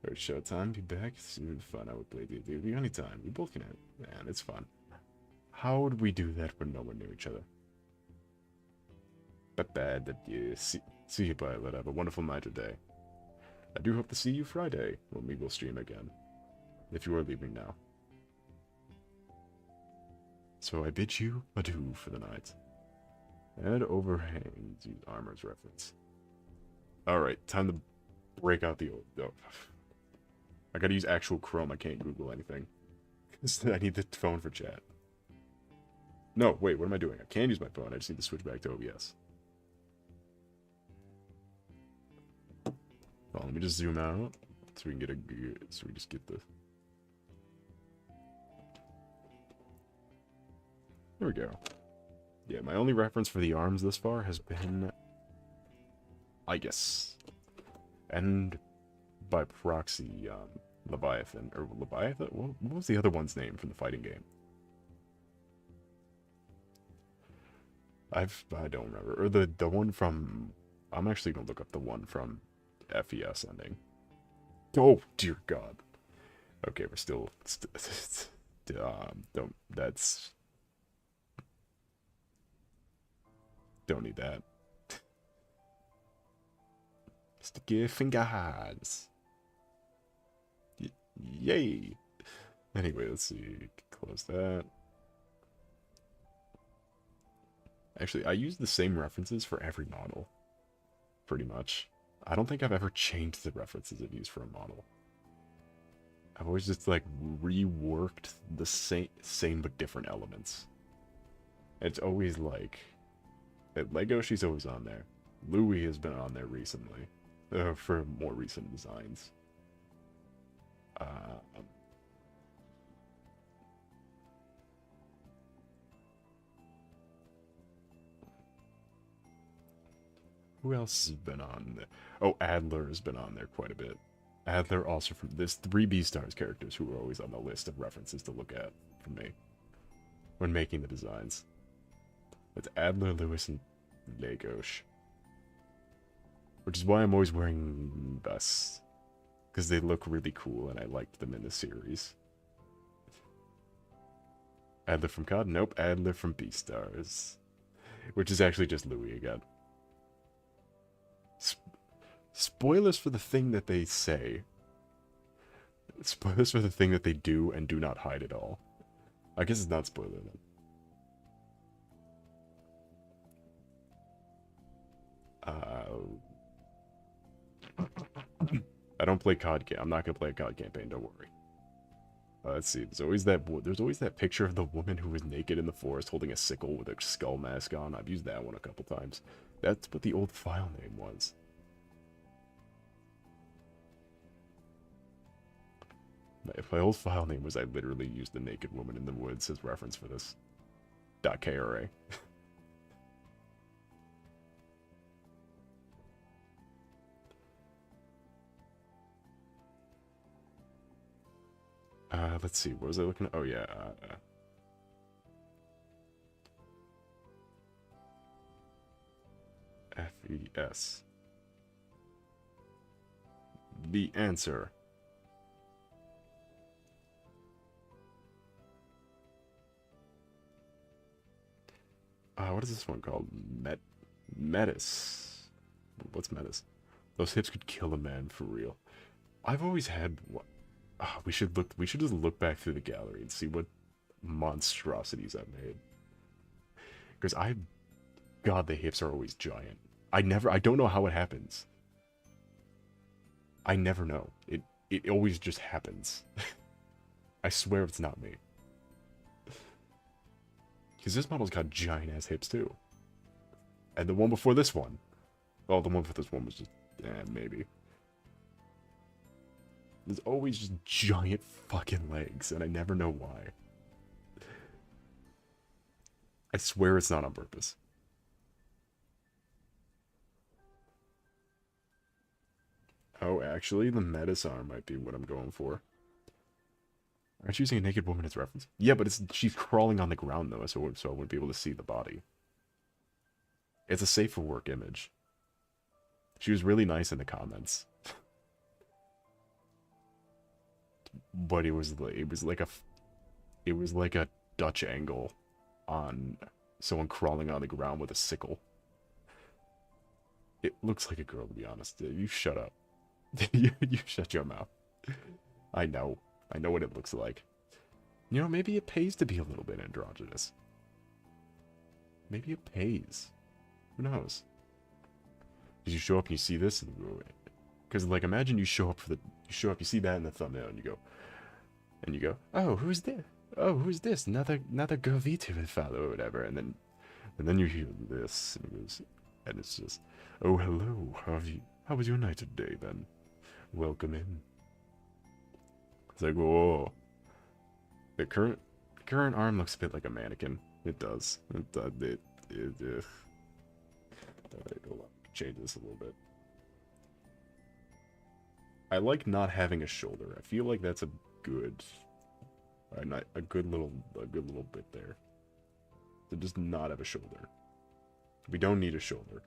Alright, showtime, be back. Soon fun, I would play D&D anytime. We both can have it. Man, it's fun. How would we do that when no one knew each other? But bad that you see you, Pilot. Have a wonderful night or day. I do hope to see you Friday when we will stream again, if you are leaving now. So I bid you adieu for the night. And overhangs, use armor's reference. Alright, time to break out the old... Oh. I gotta use actual Chrome, I can't Google anything. I need the phone for chat. No, wait, what am I doing? I can use my phone, I just need to switch back to OBS. Well, let me just zoom out, so we can get a... so we just get the... There we go. Yeah, my only reference for the arms this far has been... I guess. And by proxy, Leviathan. Or Leviathan? What was the other one's name from the fighting game? I don't remember. Or the one from... I'm actually gonna look up the one from FES ending. Oh, dear God. Okay, we're still... don't... That's... Don't need that. Sticky fingers. Yay. Anyway, let's see. Close that. Actually, I use the same references for every model. Pretty much. I don't think I've ever changed the references I've used for a model. I've always just, like, reworked the same but different elements. It's always, like... At Lego, she's always on there. Louis has been on there recently. For more recent designs. Who else has been on there? Oh, Adler has been on there quite a bit. Adler also from this 3 B-Stars characters who are always on the list of references to look at for me when making the designs. It's Adler, Lewis, and Legosh. Which is why I'm always wearing vests. Because they look really cool and I liked them in the series. Adler from COD? Nope, Adler from B-Stars. Which is actually just Louis again. Spoilers for the thing that they say. Spoilers for the thing that they do and do not hide at all. I guess it's not spoiler then. I don't play COD. I'm not gonna play a COD campaign. Don't worry. Let's see. There's always that picture of the woman who was naked in the forest holding a sickle with a skull mask on. I've used that one a couple times. That's what the old file name was. If my old file name was, I literally used the naked woman in the woods as reference for this. .kra. Let's see, what was I looking at? Oh, yeah, FES. The answer. What is this one called? Metis. What's Metis? Those hips could kill a man for real. I've always had... we should just look back through the gallery and see what monstrosities I've made. Because God, the hips are always giant. I don't know how it happens. I never know. It always just happens. I swear it's not me. Because this model's got giant-ass hips, too. And the one before this one. Well, the one before this one was just... maybe. There's always just giant fucking legs, and I never know why. I swear it's not on purpose. Oh, actually, the Metis arm might be what I'm going for. Aren't you using a naked woman as reference? Yeah, but she's crawling on the ground, though, so I wouldn't be able to see the body. It's a safe for work image. She was really nice in the comments. But it was like a Dutch angle on someone crawling on the ground with a sickle. It looks like a girl, to be honest. You shut up. You shut your mouth. I know. I know what it looks like. You know, maybe it pays to be a little bit androgynous. Maybe it pays. Who knows? Because you show up and you see this, and because like imagine you show up you see that in the thumbnail, and you go, oh, who's this? Oh, who's this? Another girl Vtuber follow or whatever, and then you hear this, and it's just, oh, hello, how was your night today, then? Welcome in. It's like, whoa. The current arm looks a bit like a mannequin. It does. Alright, hold on. Change this a little bit. I like not having a shoulder. I feel like that's a good little bit there. To just not have a shoulder. We don't need a shoulder.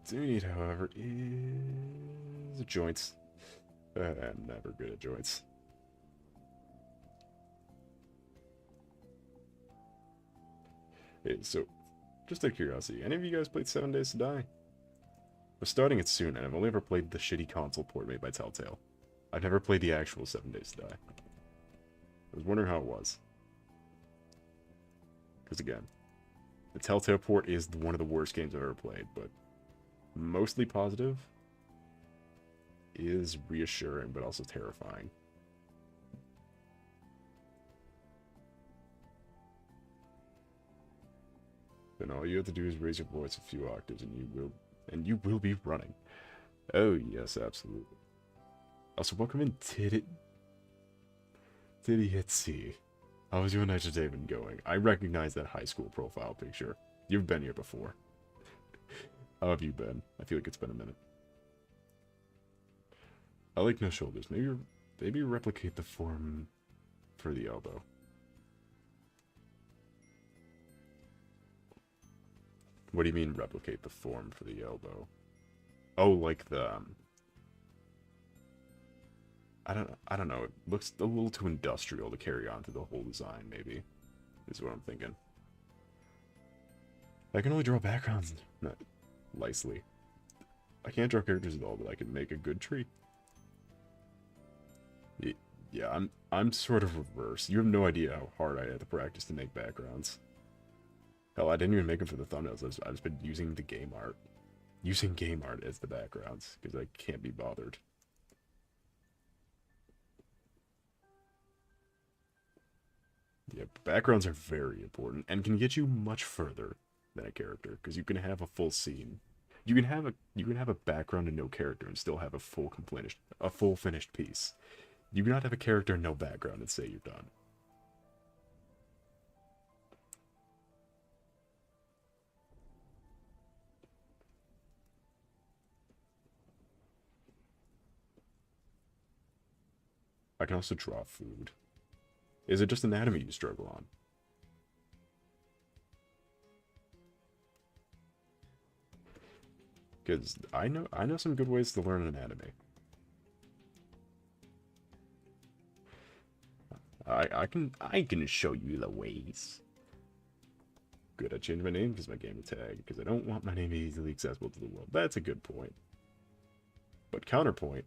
Do we need, however, is joints. I'm never good at joints. Hey, so, just out of curiosity, any of you guys played 7 Days to Die? We're starting it soon, and I've only ever played the shitty console port made by Telltale. I've never played the actual 7 Days to Die. I was wondering how it was. Because again, the Telltale port is one of the worst games I've ever played, but mostly positive is reassuring, but also terrifying. Then all you have to do is raise your voice a few octaves, and you will be running. Oh yes, absolutely. Also, welcome in, Titty Hitsy. How was your night today been going? I recognize that high school profile picture. You've been here before. How have you been? I feel like it's been a minute. I like no shoulders. Maybe replicate the form for the elbow. What do you mean replicate the form for the elbow? Oh, like the I don't know. It looks a little too industrial to carry on to the whole design, maybe. Is what I'm thinking. I can only draw backgrounds nicely. I can't draw characters at all, but I can make a good tree. Yeah, I'm sort of reverse. You have no idea how hard I had to practice to make backgrounds. Hell, I didn't even make them for the thumbnails. I've just been using the game art. Using game art as the backgrounds, because I can't be bothered. Yeah, backgrounds are very important, and can get you much further than a character, because you can have a full scene. You can have a background and no character and still have a full finished piece. You cannot have a character and no background and say you're done. I can also draw food. Is it just anatomy you struggle on? Because I know some good ways to learn anatomy. I can show you the ways. Good, I changed my name because my gamer tag, because I don't want my name easily accessible to the world. That's a good point. But counterpoint,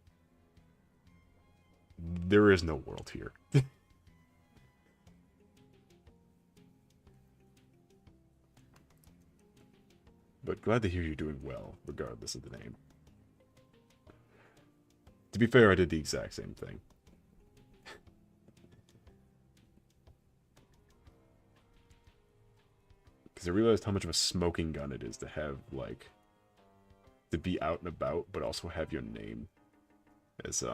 there is no world here. But glad to hear you're doing well, regardless of the name. To be fair, I did the exact same thing. Because I realized how much of a smoking gun it is to have, like, to be out and about, but also have your name as,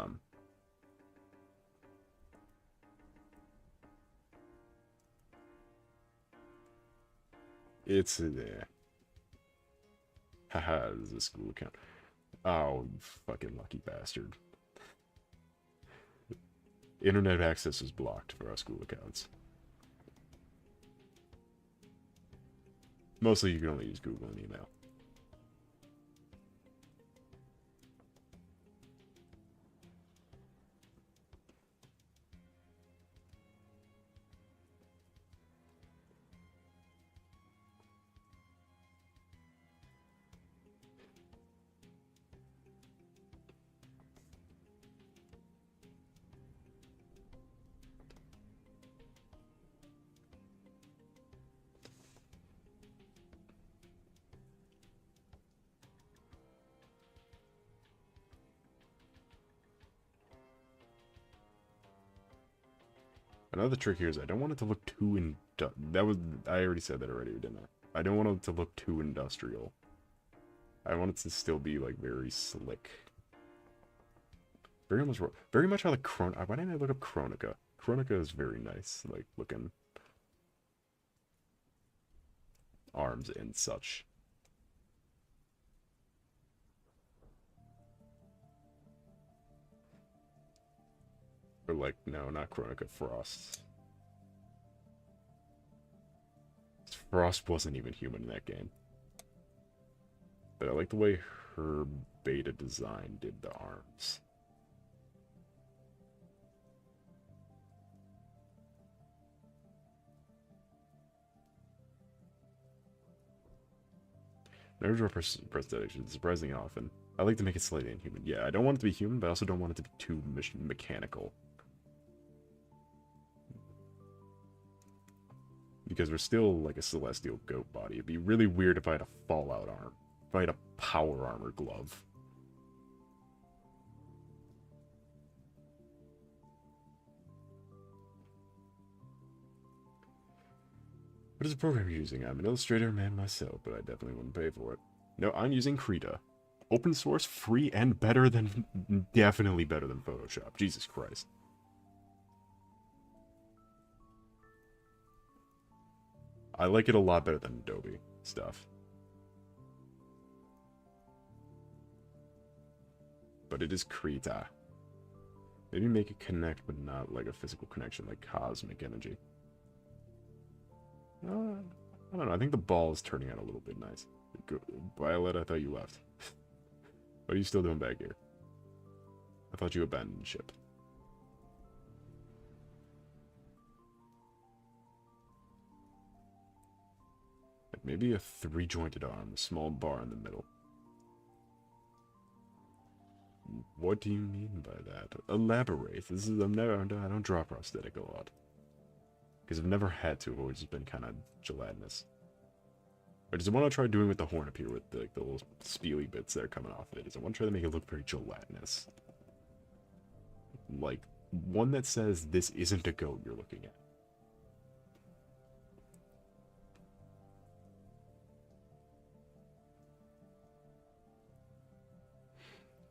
it's, haha, this is a school account. Oh, you fucking lucky bastard. Internet access is blocked for our school accounts. Mostly you can only use Google and email. Another trick here is I don't want it to look too I already said that already, didn't I? I don't want it to look too industrial. I want it to still be, like, very slick. Very much how the why didn't I look up Chronica? Chronica is very nice, like, looking arms and such. Or, like, no, not Chronica, Frost. Frost wasn't even human in that game. But I like the way her beta design did the arms. Never draw prosthetics, it's surprisingly often. I like to make it slightly inhuman. Yeah, I don't want it to be human, but I also don't want it to be too mechanical. Because we're still like a celestial goat body. It'd be really weird if I had a Fallout arm. If I had a power armor glove. What is the program you're using? I'm an Illustrator man myself, but I definitely wouldn't pay for it. No, I'm using Krita. Open source, free, and better than... definitely better than Photoshop. Jesus Christ. I like it a lot better than Adobe stuff. But it is Krita. Maybe make it connect, but not like a physical connection, like cosmic energy. I don't know, I think the ball is turning out a little bit nice. Violet, I thought you left. What are you still doing back here? I thought you abandoned ship. Like maybe a three-jointed arm, a small bar in the middle. What do you mean by that? Elaborate. This is I don't draw prosthetic a lot. Because I've never had to, I've always just been kind of gelatinous. Or does I want to try doing with the horn up here with the little speely bits that are coming off of it? Is I want to try to make it look very gelatinous. Like, one that says this isn't a goat you're looking at.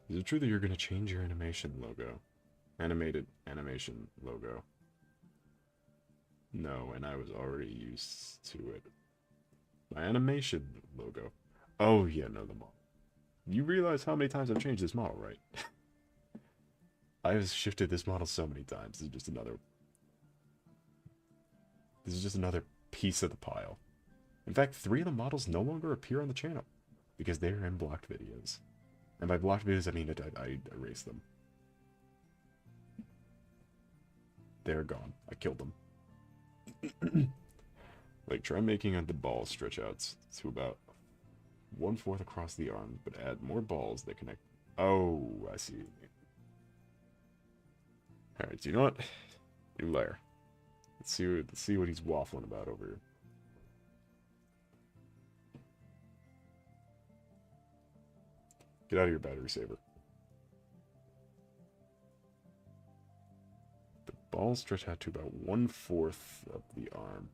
Is it true that you're going to change your animation logo? Animated animation logo. No, and I was already used to it. My animation logo. Oh, yeah, no, the model. You realize how many times I've changed this model, right? I've shifted this model so many times. This is just another... This is just another piece of the pile. In fact, 3 of the models no longer appear on the channel. Because they're in blocked videos. And by blocked videos, I mean I erased them. They're gone. I killed them. Like, try making the ball stretch out to about 1/4 across the arm, but add more balls that connect. Oh, I see. Alright, do you know what? New layer. Let's see what he's waffling about over here. Get out of your battery saver. The balls stretch out to about 1/4 of the arm.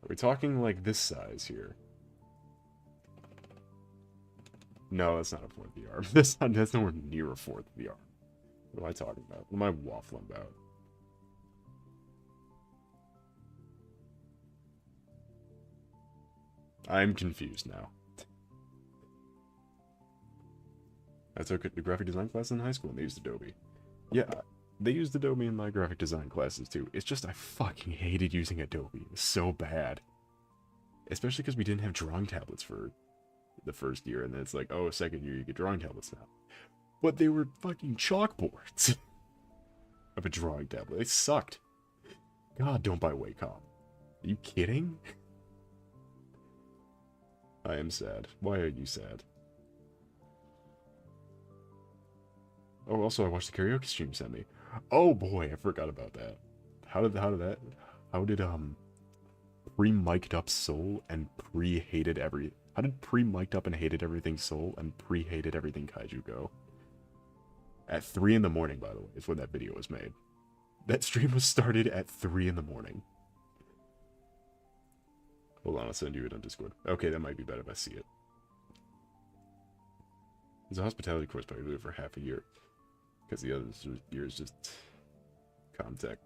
Are we talking like this size here? No, that's not 1/4 of the arm. That's nowhere near 1/4 of the arm. What am I talking about? What am I waffling about? I'm confused now. I took a graphic design class in high school and they used Adobe. Yeah, they used Adobe in my graphic design classes too. It's just I fucking hated using Adobe. It was so bad. Especially because we didn't have drawing tablets for the first year, and then it's like, oh, second year you get drawing tablets now. But they were fucking chalkboards of a drawing tablet. They sucked. God, don't buy Wacom. Are you kidding? I am sad. Why are you sad? Oh, also, I watched the karaoke stream you sent me. Oh boy, I forgot about that. how did pre-mic'd up Soul and pre-hated every how did pre-mic'd up and hated everything Soul and pre-hated everything Kaiju go? At 3 in the morning, by the way, is when that video was made. That stream was started at 3 in the morning. Hold on, I'll send you it on Discord. Okay, that might be better if I see it. There's a hospitality course, but I do it for half a year. Because the other year is just contact.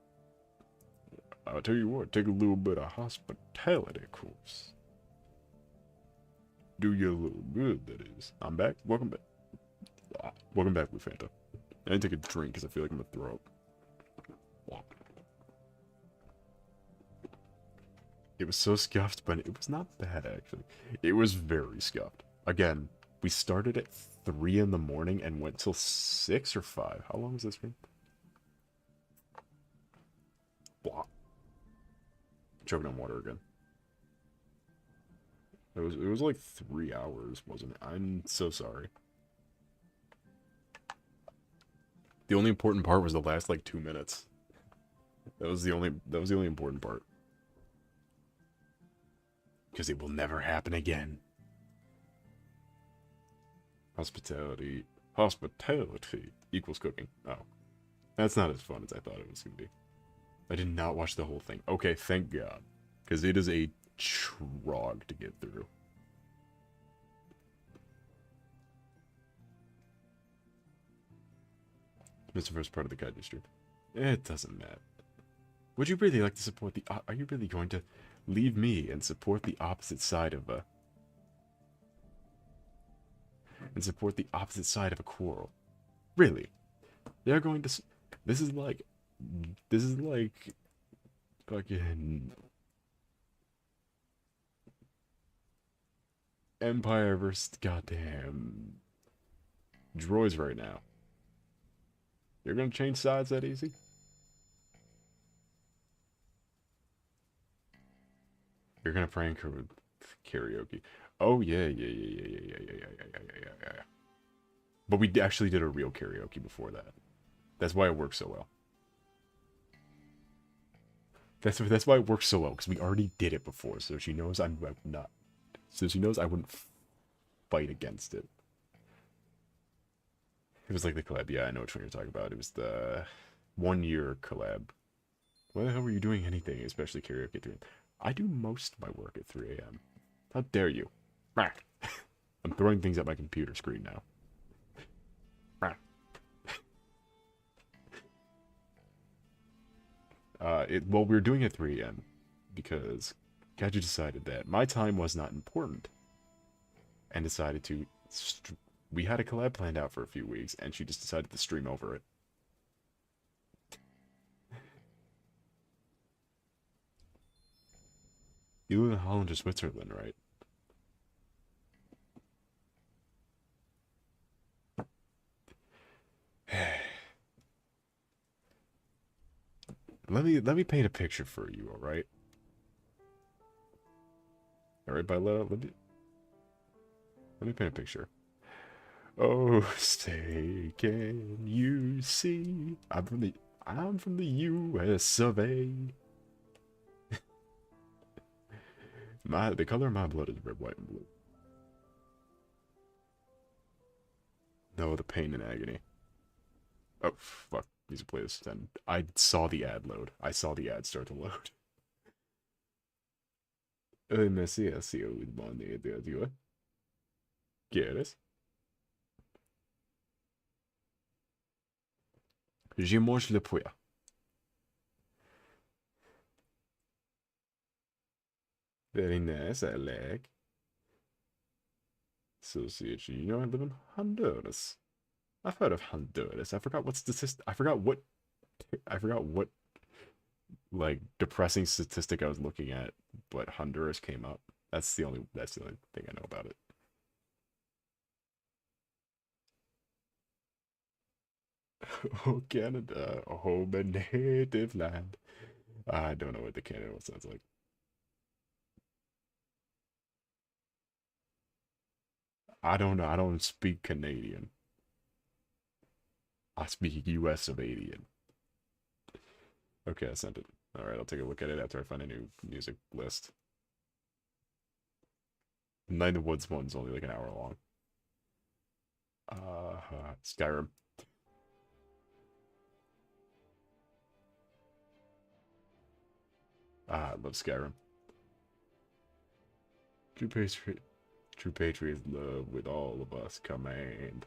I'll tell you what, take a little bit of hospitality course. Do you a little good, that is. I'm back. Welcome back. Welcome back, Blue Fanta. I didn't take a drink because I feel like I'm going to throw up. It was so scuffed, but it was not bad, actually. It was very scuffed. Again, we started at 3 in the morning and went till 6 or 5. How long was this stream? Blah. Choking on water again. It was like 3 hours, wasn't it? I'm so sorry. The only important part was the last like 2 minutes. That was the only important part. Because it will never happen again. Hospitality equals cooking. Oh. That's not as fun as I thought it was going to be. I did not watch the whole thing. Okay, thank God. Because it is a trog to get through. It's the first part of the Kaiju stream. It doesn't matter. Would you really like to support the... Are you really going to leave me and support the opposite side of a... And support the opposite side of a quarrel? Really? They're going to... This is like... Fucking... Empire versus goddamn... droids right now. You're gonna change sides that easy? You're gonna prank her with karaoke. Oh yeah. But we actually did a real karaoke before that. That's why it works so well. That's why it works so well, because we already did it before, so she knows I'm not. So she knows I wouldn't fight against it. It was like the collab. Yeah, I know which one you're talking about. It was the 1-year collab. Why the hell were you doing anything, especially karaoke at 3 a.m.? I do most of my work at 3 a.m. How dare you? I'm throwing things at my computer screen now. Well, we were doing it at 3 a.m. because Kaiju decided that my time was not important. And decided to... We had a collab planned out for a few weeks, and she just decided to stream over it. You live in Holland or Switzerland, right? Let me paint a picture for you, alright? Alright, Bella, let me paint a picture. Oh, stay, can you see? I'm from the US of A. The color of my blood is red, white, and blue. No, the pain and agony. Oh, fuck. Need to play this then. I saw the ad load. I saw the ad start to load. Merci, merci, bon, ¿Quieres? Je mange le pois. Very nice, I like. Sausage. You know I live in Honduras. I've heard of Honduras. I forgot what like depressing statistic I was looking at, but Honduras came up. That's the only thing I know about it. Oh, Canada, oh, my native land. I don't know what the Canada one sounds like. I don't know. I don't speak Canadian. I speak US of Adian. Okay, I sent it. Alright, I'll take a look at it after I find a new music list. Night in the Woods one's only like an hour long. Skyrim. I love Skyrim. True patriot, true patriots love with all of us command.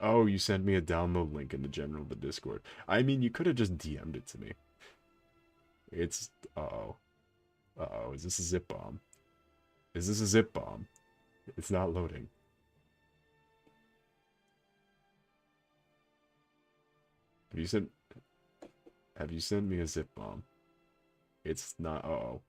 Oh, you sent me a download link in the general of the Discord. I mean, you could have just DM'd it to me. It's uh-oh. Uh-oh, is this a zip bomb? Is this a zip bomb? It's not loading. Have you sent have you sent me a zip bomb? It's not uh-oh.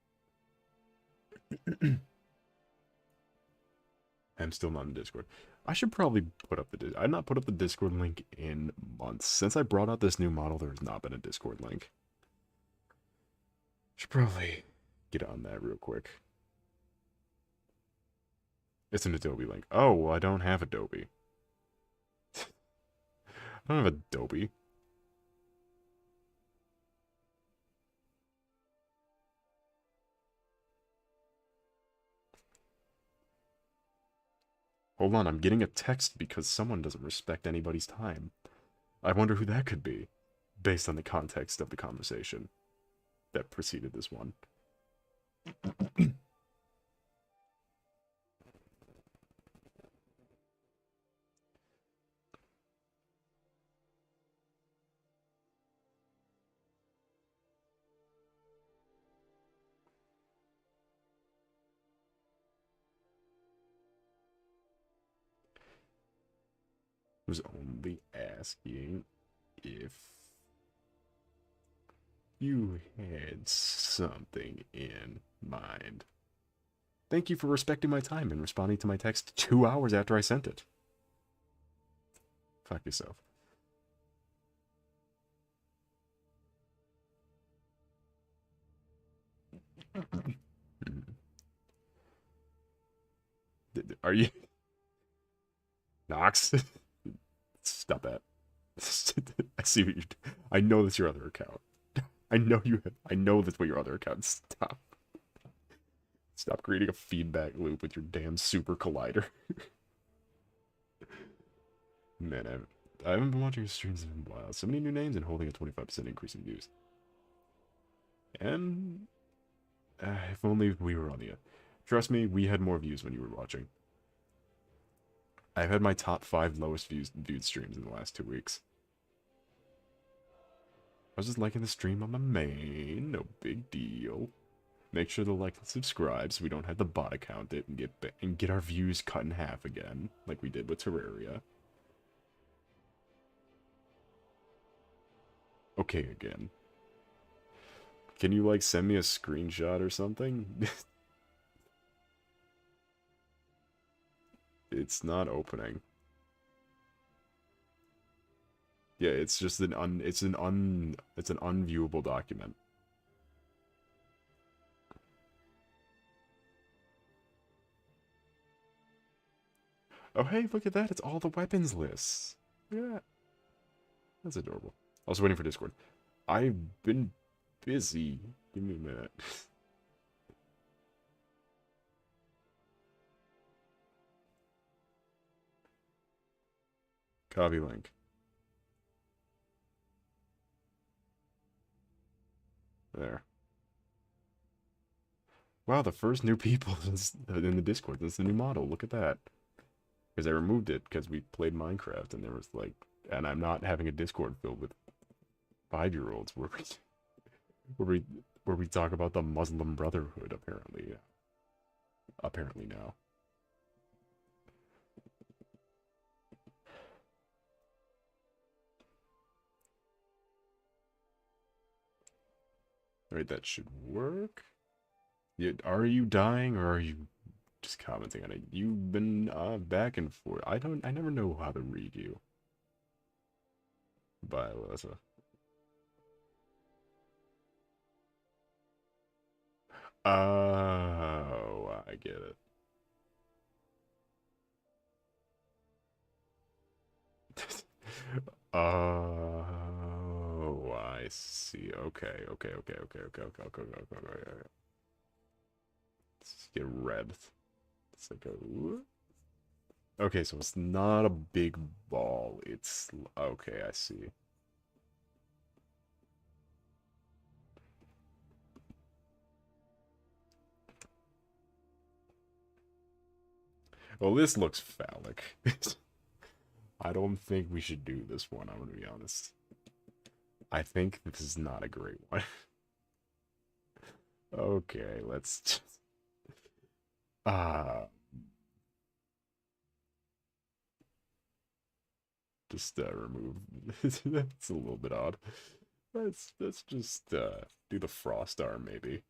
I'm still not in Discord. I should probably put up the I've not put up the Discord link in months. Since I brought out this new model, there has not been a Discord link. Should probably get on that real quick. It's an Adobe link. Oh, well, I don't have Adobe. I don't have Adobe. Hold on, I'm getting a text because someone doesn't respect anybody's time. I wonder who that could be, based on the context of the conversation that preceded this one. Was only asking if you had something in mind. Thank you for respecting my time and responding to my text 2 hours after I sent it. Fuck yourself. Are you... Knox? Stop that. I see what you do. I know that's your other account. I know you have, I know that's what your other account. Stop. Stop creating a feedback loop with your damn super collider. Man, I haven't been watching streams in a while. So many new names and holding a 25% increase in views. And if only we were on the... Trust me, we had more views when you were watching. I've had my top 5 lowest viewed streams in the last 2 weeks. I was just liking the stream on my main, no big deal. Make sure to like and subscribe so we don't have to bot account it and get our views cut in half again, like we did with Terraria. Okay, again. Can you like send me a screenshot or something? It's not opening. Yeah, it's just an unviewable document. Oh hey, look at that, it's all the weapons lists. Look at that. That's adorable. I was waiting for Discord. I've been busy. Give me a minute. Copy link. There. Wow, the first new people in the Discord. That's the new model. Look at that. Because I removed it because we played Minecraft and there was like... And I'm not having a Discord filled with 5-year-olds where we talk about the Muslim Brotherhood, apparently. Apparently now. Alright, that should work. Are you dying or are you just commenting on it? You've been back and forth. I never know how to read you. Bye, Alyssa. Oh, I get it. Oh, I see. Okay, okay, okay, okay, okay, okay, okay, okay, okay, okay. Let's get red. It's like a... Okay, so it's not a big ball. It's... Okay, I see. Well, this looks phallic. I don't think we should do this one, I'm gonna be honest. I think this is not a great one. Okay, let's just... Ah... just remove... That's a little bit odd. Let's just do the frost arm, maybe.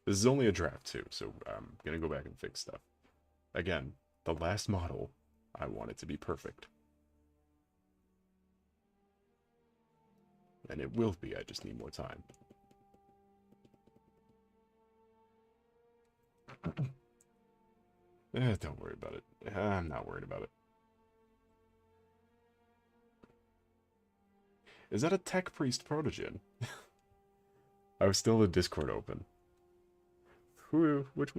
This is only a draft too, so I'm gonna go back and fix stuff. Again, the last model, I want it to be perfect. And it will be, I just need more time. Don't worry about it. I'm not worried about it. Is that a Tech Priest Protogen? I was still the Discord open. Which,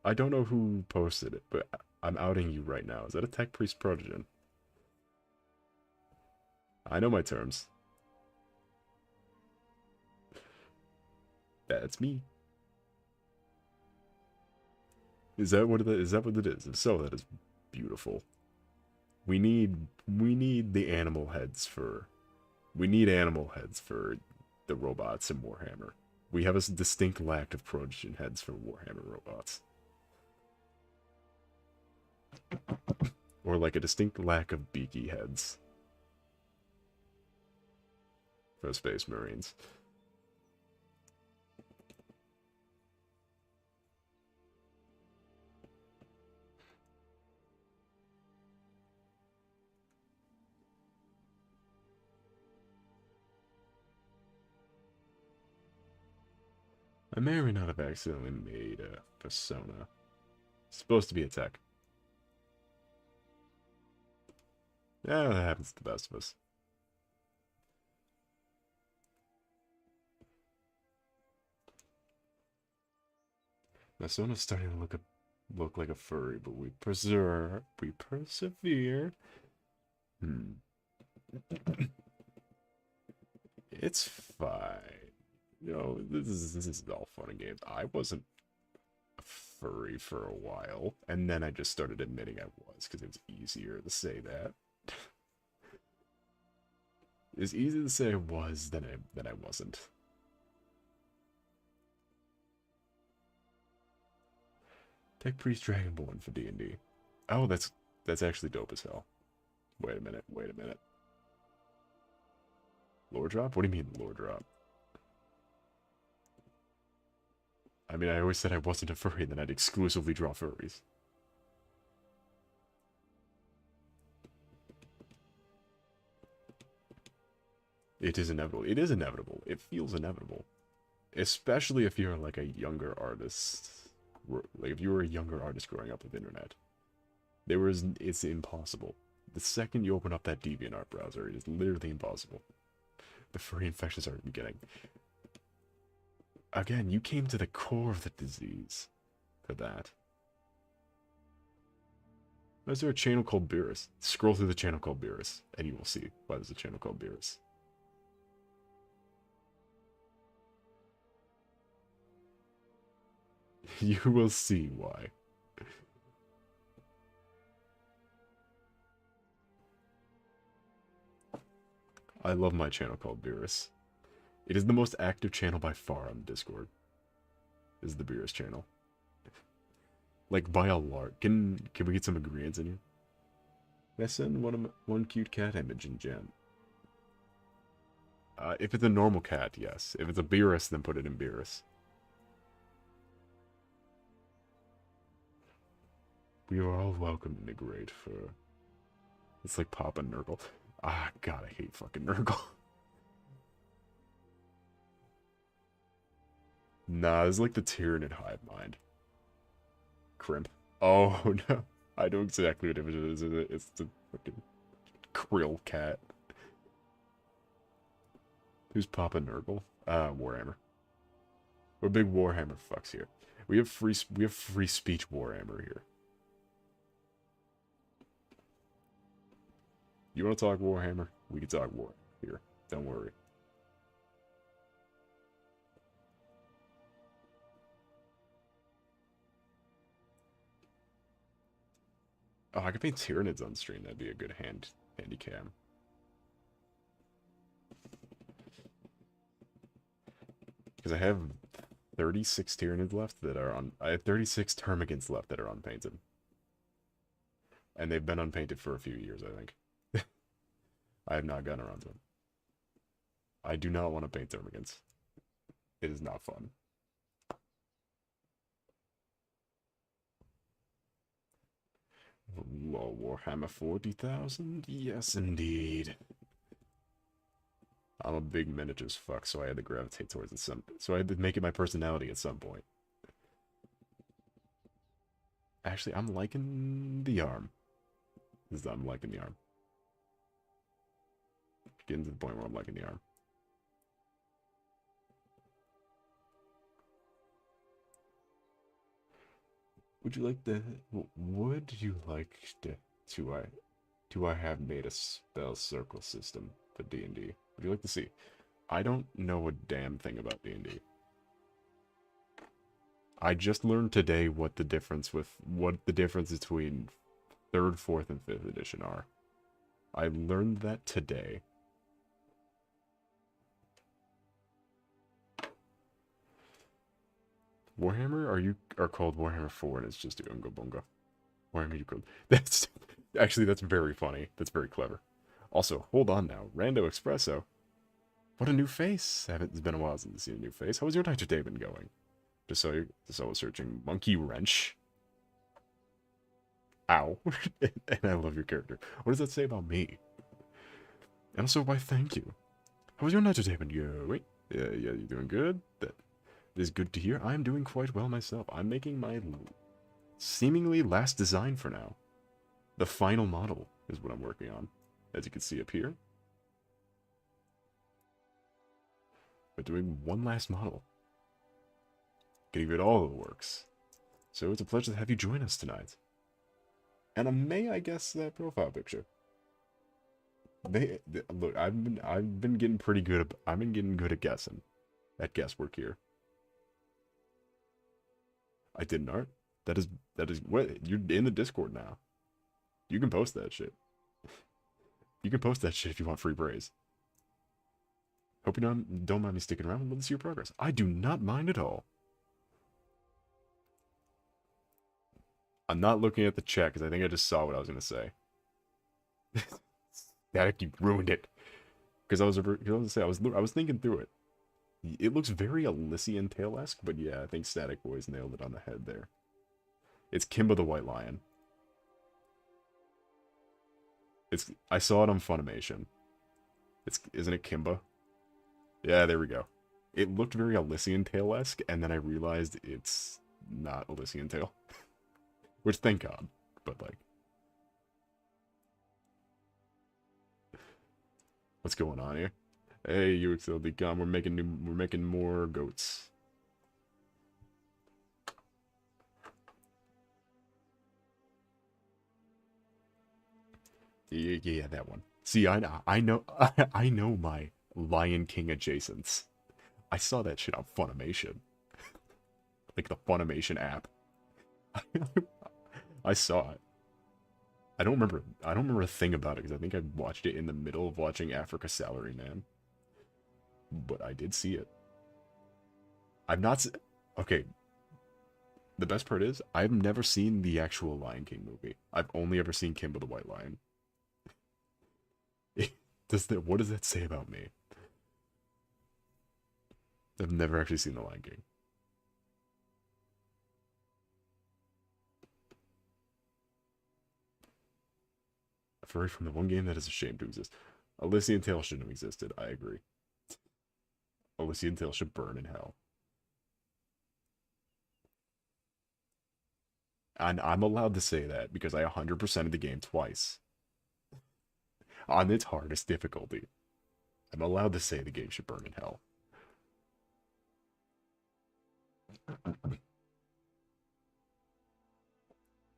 I don't know who posted it, but I'm outing you right now. Is that a Tech Priest Protogen? I know my terms. That's me. Is that what it is? If so, that is beautiful. We need the animal heads for... We need animal heads for the robots in Warhammer. We have a distinct lack of Protogen heads for Warhammer robots. Or like a distinct lack of beaky heads for Space Marines. I may or may not have accidentally made a persona. It's supposed to be a tech. Yeah, that happens to the best of us. Persona's starting to look like a furry, but we persevere. It's fine. You know, this is all fun and games. I wasn't a furry for a while, and then I just started admitting I was because it's easier to say that. It's easier to say I was than I wasn't. Tech Priest Dragonborn for D&D. Oh, that's actually dope as hell. Wait a minute. Lore drop? What do you mean lore drop? I mean, I always said I wasn't a furry, and then I'd exclusively draw furries. It is inevitable. It is inevitable. It feels inevitable. Especially if you're like a younger artist. Like if you were a younger artist growing up with internet. It's impossible. The second you open up that DeviantArt browser, it is literally impossible. The furry infections are beginning. Again, you came to the core of the disease for that. Why is there a channel called Beerus? Scroll through the channel called Beerus, and you will see why there's a channel called Beerus. You will see why. I love my channel called Beerus. It is the most active channel by far on Discord. Is the Beerus channel. Like by a lark. Can we get some agreements in here? Can I send one cute cat image in Gen? If it's a normal cat, yes. If it's a Beerus, then put it in Beerus. We are all welcome in the great fur. It's like Papa Nurgle. Ah, God, I hate fucking Nurgle. Nah, this is like the Tyranid hive mind. Crimp. Oh, no. I know exactly what image it is. It's the fucking krill cat. Who's Papa Nurgle? Warhammer. We're big Warhammer fucks here. We have free speech Warhammer here. You want to talk Warhammer? We can talk war here. Don't worry. Oh, I could paint Tyranids on stream. That'd be a good handy cam. Because I have 36 Tyranids left that are on... I have 36 Termagants left that are unpainted. And they've been unpainted for a few years, I think. I have not gotten around to them. I do not want to paint Termagants. It is not fun. Warhammer 40,000? Yes, indeed. I'm a big miniatures fuck, so I had to gravitate towards it so I had to make it my personality at some point. Actually, I'm liking the arm. I'm liking the arm. Getting to the point where I'm liking the arm. Would you like do I have made a spell circle system for D&D? Would you like to see? I don't know a damn thing about D&D. I just learned today what the difference between 3rd, 4th, and 5th edition are. I learned that today. Warhammer are called Warhammer 4 and it's just Unga Bunga. Warhammer you called. That's very funny. That's very clever. Also, hold on now. Rando Espresso. What a new face. It's been a while since I've seen a new face. How was your night today been going? Just I was searching Monkey Wrench. Ow. And I love your character. What does that say about me? And also, why thank you. How was your night today been going? Yeah, you doing good? That is good to hear. I'm doing quite well myself. I'm making my seemingly last design for now. The final model is what I'm working on. As you can see up here. But doing one last model. Gonna give it all the works. So it's a pleasure to have you join us tonight. And may I guess that profile picture? Look, I've been getting pretty good. I've been getting good at guessing. At guesswork here. I did an art. That is what you're in the Discord now. You can post that shit. You can post that shit if you want free praise. Hope you don't mind me sticking around and let me see your progress. I do not mind at all. I'm not looking at the chat because I think I just saw what I was gonna say. Static, you ruined it. Because I was thinking through it. It looks very Elysian Tale-esque, but yeah, I think Static Boys nailed it on the head there. It's Kimba the White Lion. I saw it on Funimation. Isn't it Kimba? Yeah, there we go. It looked very Elysian Tale-esque, and then I realized it's not Elysian Tale. Which, thank God. But, like... What's going on here? Hey, UXLDcom, we're making more goats. Yeah, that one. See, I know I know my Lion King adjacents. I saw that shit on Funimation. Like the Funimation app. I saw it. I don't remember a thing about it because I think I watched it in the middle of watching Africa Salaryman. But I did see it. I've not okay. The best part is I've never seen the actual Lion King movie. I've only ever seen Kimba the White Lion. What does that say about me? I've never actually seen the Lion King. furry from the one game that is ashamed to exist. Elysian Tail shouldn't have existed. I agree. Elysian Tail should burn in hell. And I'm allowed to say that because I 100%ed the game twice. On its hardest difficulty. I'm allowed to say the game should burn in hell.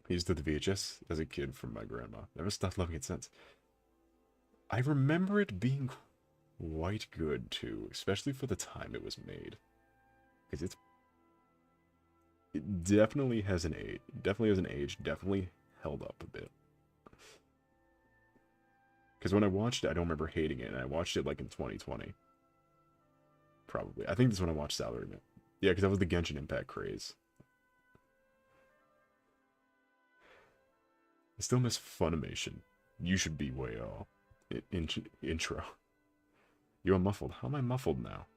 I used the VHS as a kid from my grandma. Never stopped loving it since. I remember it being quite good too, especially for the time it was made. Because it definitely has an age. Definitely held up a bit. Because when I watched it, I don't remember hating it, and I watched it like in 2020. Probably. I think this is when I watched Salaryman. Yeah, because that was the Genshin Impact craze. I still miss Funimation. You should be way off. Intro. You're muffled. How am I muffled now?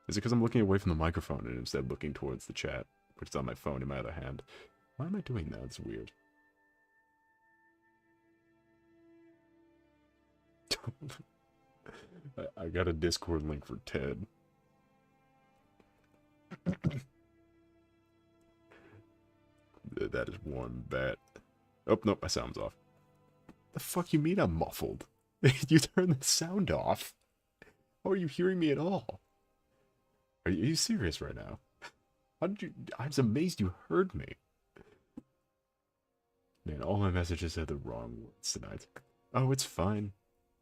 Is it because I'm looking away from the microphone and instead looking towards the chat, which is on my phone in my other hand? Why am I doing that? It's weird. I got a Discord link for Ted. That is one bet. Oh, nope, my sound's off. The fuck you mean I'm muffled? You turned the sound off. How are you hearing me at all? Are you serious right now? How did you... I was amazed you heard me. Man, all my messages have the wrong words tonight. Oh, it's fine.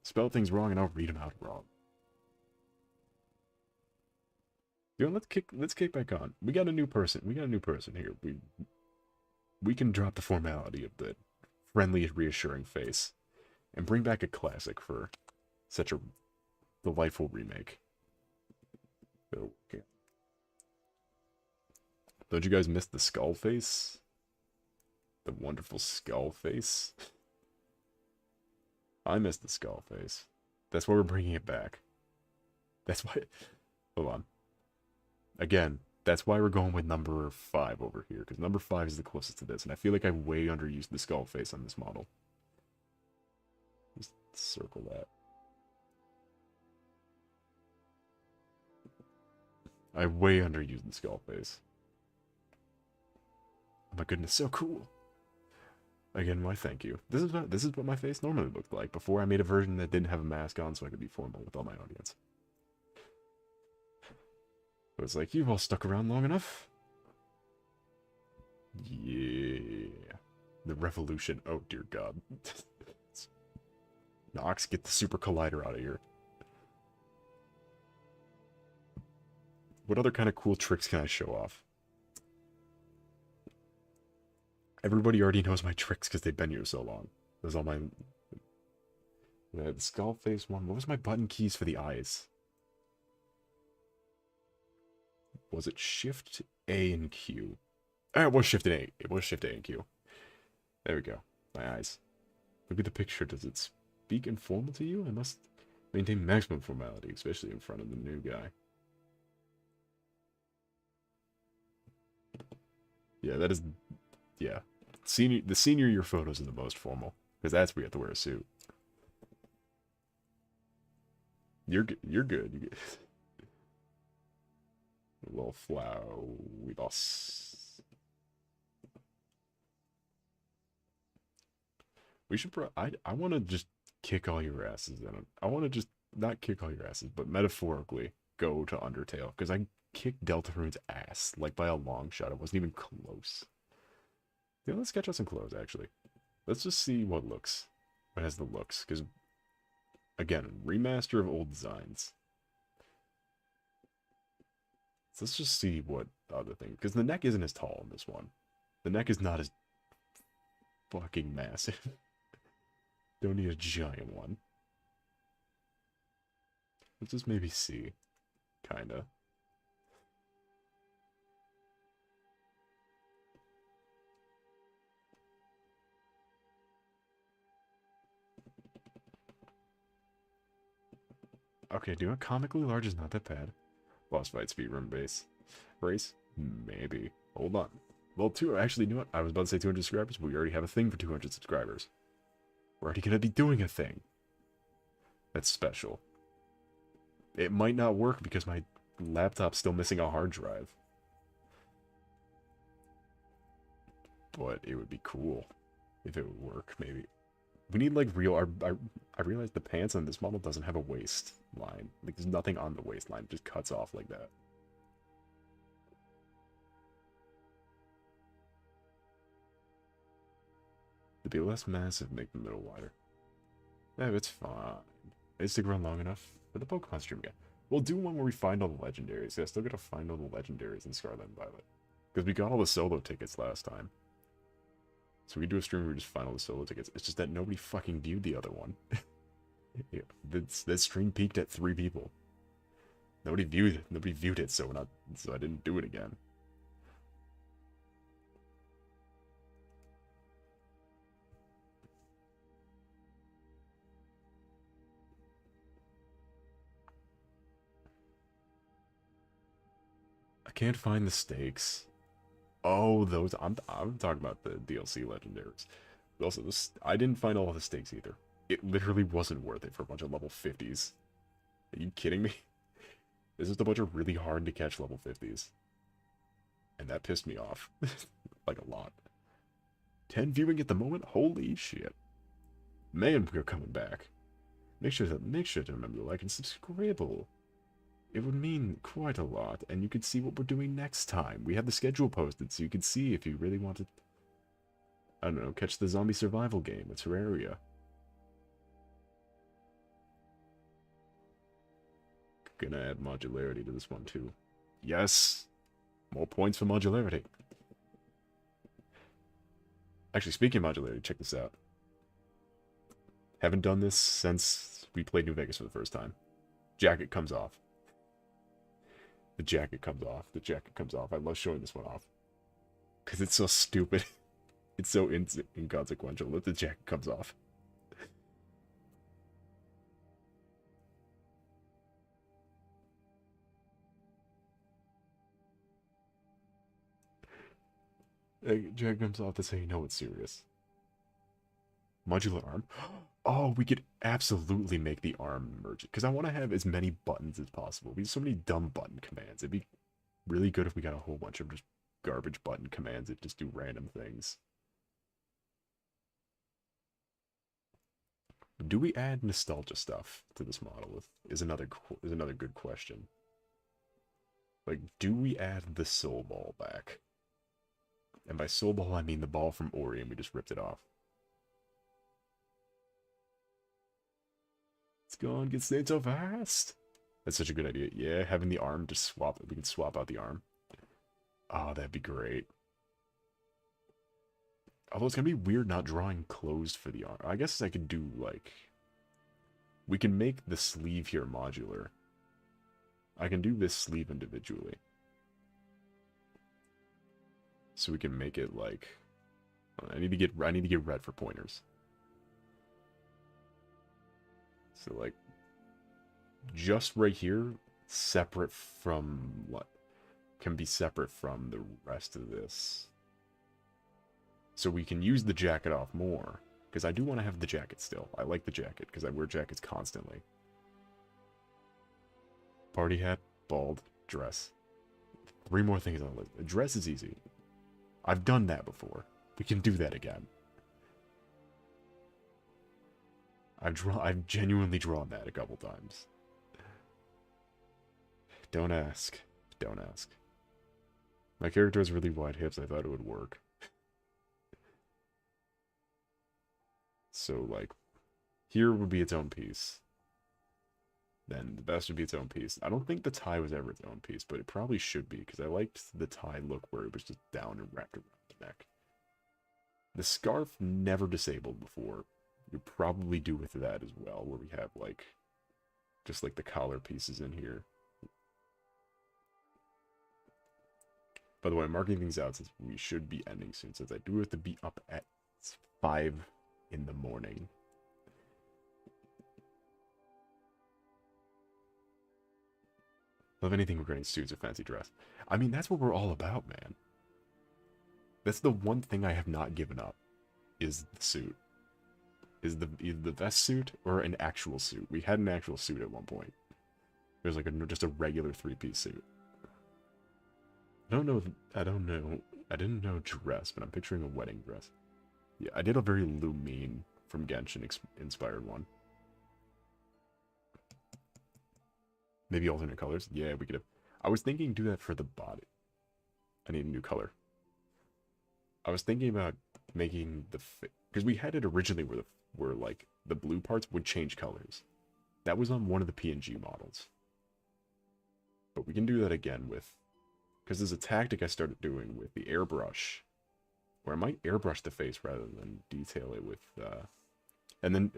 Spell things wrong and I'll read them out wrong. You know, let's kick back on. We got a new person. We got a new person here. We can drop the formality of the friendly, reassuring face and bring back a classic for such a delightful remake. Okay. Don't you guys miss the skull face? The wonderful skull face? I miss the skull face. That's why we're bringing it back. That's why... Hold on. Again, that's why we're going with number 5 over here, because number 5 is the closest to this, and I feel like I way underused the skull face on this model. Just circle that. I way underused the skull face. Oh my goodness, so cool. Again, why thank you. This is what my face normally looked like before I made a version that didn't have a mask on so I could be formal with all my audience. But it's like, you've all stuck around long enough. Yeah. The revolution. Oh, dear God. Nox, get the super collider out of here. What other kind of cool tricks can I show off? Everybody already knows my tricks because they've been here so long. Those all my... The skull face one. What was my button keys for the eyes? Was it Shift A and Q? It was Shift A. It was Shift A and Q. There we go. My eyes. Look at the picture. Does it speak informal to you? I must maintain maximum formality, especially in front of the new guy. Yeah, that is... Yeah. The senior year photos are the most formal. Because that's where you have to wear a suit. You're good. You're good. A little flower. We lost. We should I want to just kick all your asses in. I want to just not kick all your asses, but metaphorically go to Undertale. Because I kicked Deltarune's ass. Like by a long shot. It wasn't even close. Yeah, let's catch us some clothes, actually. Let's just see what has the looks. Because, again, remaster of old designs. So let's just see what the other thing... Because the neck isn't as tall in this one. The neck is not as fucking massive. Don't need a giant one. Let's just maybe see. Kinda. Okay, doing comically large is not that bad. Boss fight, speedrun base. Race? Maybe. Hold on. Well, actually, you know what? I was about to say 200 subscribers, but we already have a thing for 200 subscribers. We're already gonna be doing a thing that's special. It might not work because my laptop's still missing a hard drive. But it would be cool if it would work, maybe. We need, like, real... I realized the pants on this model doesn't have a waistline. Like, there's nothing on the waistline. It just cuts off like that. To be less massive, make the middle wider. Yeah, it's fine. It's to run long enough for the Pokemon stream again. We'll do one where we find all the legendaries. Yeah, still gotta find all the legendaries in Scarlet and Violet. Because we got all the solo tickets last time. So we do a stream where we just find all the solo tickets. It's just that nobody fucking viewed the other one. Yeah, this stream peaked at 3 people. Nobody viewed it. Nobody viewed it, so I didn't do it again. I can't find the stakes. Oh, those I'm talking about the DLC legendaries. Also, I didn't find all of the stakes either. It literally wasn't worth it for a bunch of level 50s. Are you kidding me? This is a bunch of really hard to catch level 50s. And that pissed me off. Like a lot. 10 viewing at the moment? Holy shit. Man, we're coming back. Make sure to remember to like and subscribe. It would mean quite a lot, and you could see what we're doing next time. We have the schedule posted, so you could see if you really want to, I don't know, catch the zombie survival game with Terraria. Gonna add modularity to this one, too. Yes! More points for modularity. Actually, speaking of modularity, check this out. Haven't done this since we played New Vegas for the first time. Jacket comes off. The jacket comes off. The jacket comes off. I love showing this one off. Because it's so stupid. It's so inconsequential that the jacket comes off. Jacket comes off to say, you know it's serious. Modular arm. Oh, we could absolutely make the arm merge it. Because I want to have as many buttons as possible. We have so many dumb button commands. It'd be really good if we got a whole bunch of just garbage button commands that just do random things. Do we add nostalgia stuff to this model? Is another good question. Like, do we add the soul ball back? And by soul ball, I mean the ball from Ori, and we just ripped it off. It's gone, get stayed so fast. That's such a good idea. Yeah, having the arm just swap it. We can swap out the arm. Oh, that'd be great. Although it's gonna be weird not drawing closed for the arm. I guess I could do, like... We can make the sleeve here modular. I can do this sleeve individually. So we can make it, like... I need to get red for pointers. So, like, just right here, separate from what can be separate from the rest of this. So we can use the jacket off more, because I do want to have the jacket still. I like the jacket, because I wear jackets constantly. Party hat, bald, dress. 3 more things on the list. A dress is easy. I've done that before. We can do that again. I've genuinely drawn that a couple times. Don't ask. Don't ask. My character has really wide hips. I thought it would work. So, like, here would be its own piece. Then the vest would be its own piece. I don't think the tie was ever its own piece, but it probably should be, because I liked the tie look where it was just down and wrapped around the neck. The scarf never disabled before. You probably do with that as well, where we have, like, just, like, the collar pieces in here. By the way, I'm marking things out since we should be ending soon, since I do have to be up at 5 in the morning. Love anything regarding suits or fancy dress. I mean, that's what we're all about, man. That's the one thing I have not given up, is the suit. is the either the vest suit or an actual suit. We had an actual suit at one point. It was like just a regular three-piece suit. I don't know. I don't know. I didn't know dress, but I'm picturing a wedding dress. Yeah, I did a very Lumine from Genshin inspired one. Maybe alternate colors. Yeah, we could have. I was thinking do that for the body. I need a new color. I was thinking about making the because we had it originally where like the blue parts would change colors. That was on one of the PNG models. But we can do that again with, because there's a tactic I started doing with the airbrush, where I might airbrush the face rather than detail it with, and then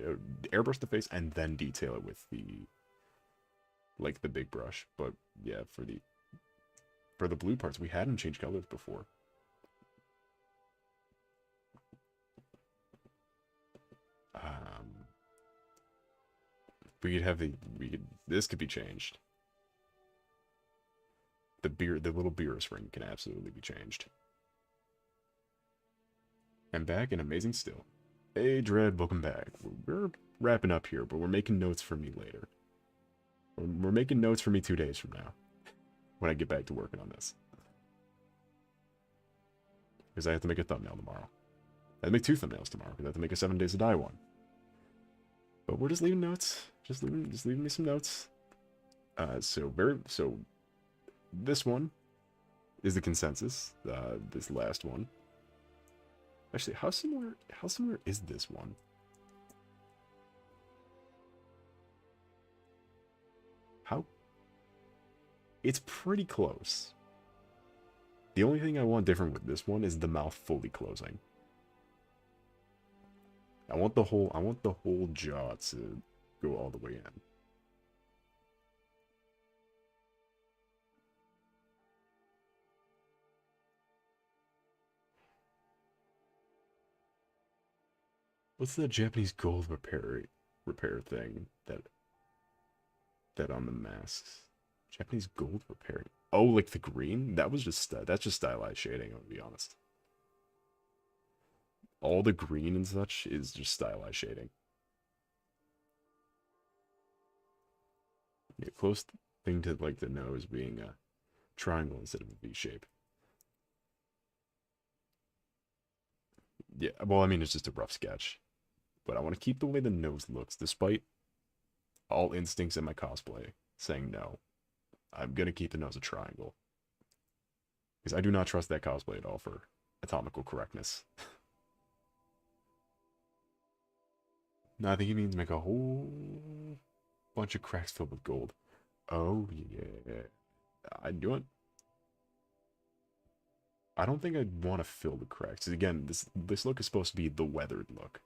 airbrush the face and then detail it with the, like the big brush. But yeah, for the blue parts, we hadn't changed colors before. We could have this could be changed. The little Beerus ring can absolutely be changed. I'm back and amazing still. Hey Dread, welcome back. We're wrapping up here, but we're making notes for me later. We're making notes for me 2 days from now, when I get back to working on this. Because I have to make a thumbnail tomorrow. I have to make 2 thumbnails tomorrow, because I have to make a 7 Days to Die one. But we're just leaving notes. Just leaving me some notes. So this one is the consensus. This last one. Actually, how similar is this one? It's pretty close. The only thing I want different with this one is the mouth fully closing. I want the whole jaw to go all the way in. What's the Japanese gold repair thing that on the masks? Japanese gold repair. Oh, like the green? That's just stylized shading, I'll be honest. All the green and such is just stylized shading. Yeah, close thing to like the nose being a triangle instead of a V shape. Yeah, well, I mean, it's just a rough sketch. But I want to keep the way the nose looks, despite all instincts in my cosplay saying no. I'm going to keep the nose a triangle. Because I do not trust that cosplay at all for anatomical correctness. No, I think he means make a whole bunch of cracks filled with gold. Oh, yeah. I do it. I don't think I'd want to fill the cracks. Again, this look is supposed to be the weathered look.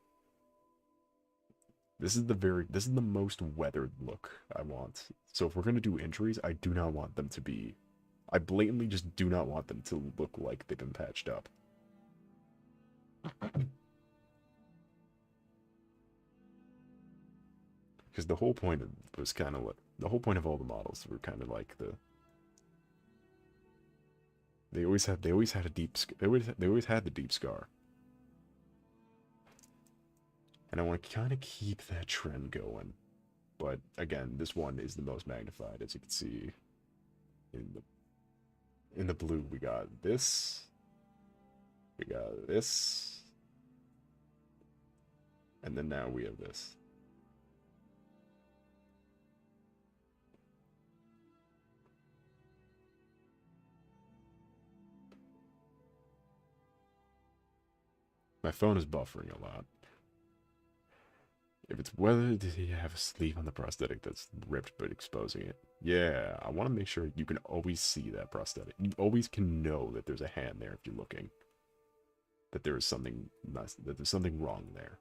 This is the most weathered look I want. So if we're gonna do injuries, I do not want them to be. I blatantly just do not want them to look like they've been patched up. Because the whole point was kind of like the whole point of all the models were kind of like they always had a deep they always had the deep scar. And I want to kind of keep that trend going. But again, this one is the most magnified, as you can see. In the blue, we got this. We got this. And then now we have this. My phone is buffering a lot. If it's weathered, did he have a sleeve on the prosthetic that's ripped but exposing it? Yeah, I want to make sure you can always see that prosthetic. You always can know that there's a hand there if you're looking. That there is something that there's something wrong there.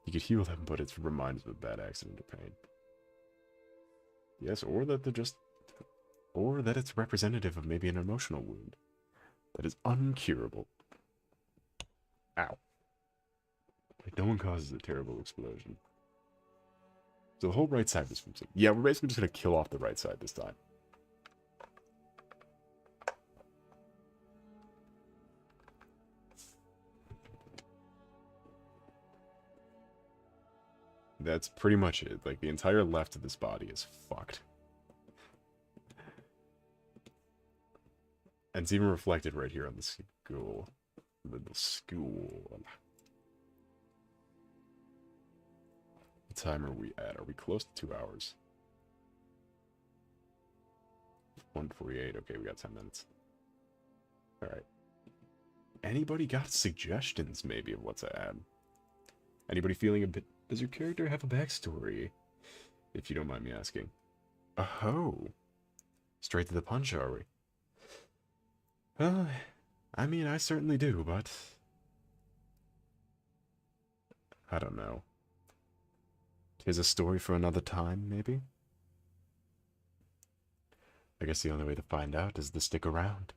You could heal them, but it reminds of a bad accident or pain. Yes, or that they're just, or that it's representative of maybe an emotional wound that is uncurable. Ow. Like, no one causes a terrible explosion. So the whole right side was from... Yeah, we're basically just going to kill off the right side this time. That's pretty much it. Like, the entire left of this body is fucked. And it's even reflected right here on the school. The school. What time are we at? Are we close to 2 hours? 1:48. Okay, we got 10 minutes. Alright. Anybody got suggestions, maybe, of what to add? Anybody feeling a bit... Does your character have a backstory? If you don't mind me asking. Oh. Straight to the punch, are we? Well, I mean, I certainly do, but... I don't know. 'Tis a story for another time, maybe? I guess the only way to find out is to stick around.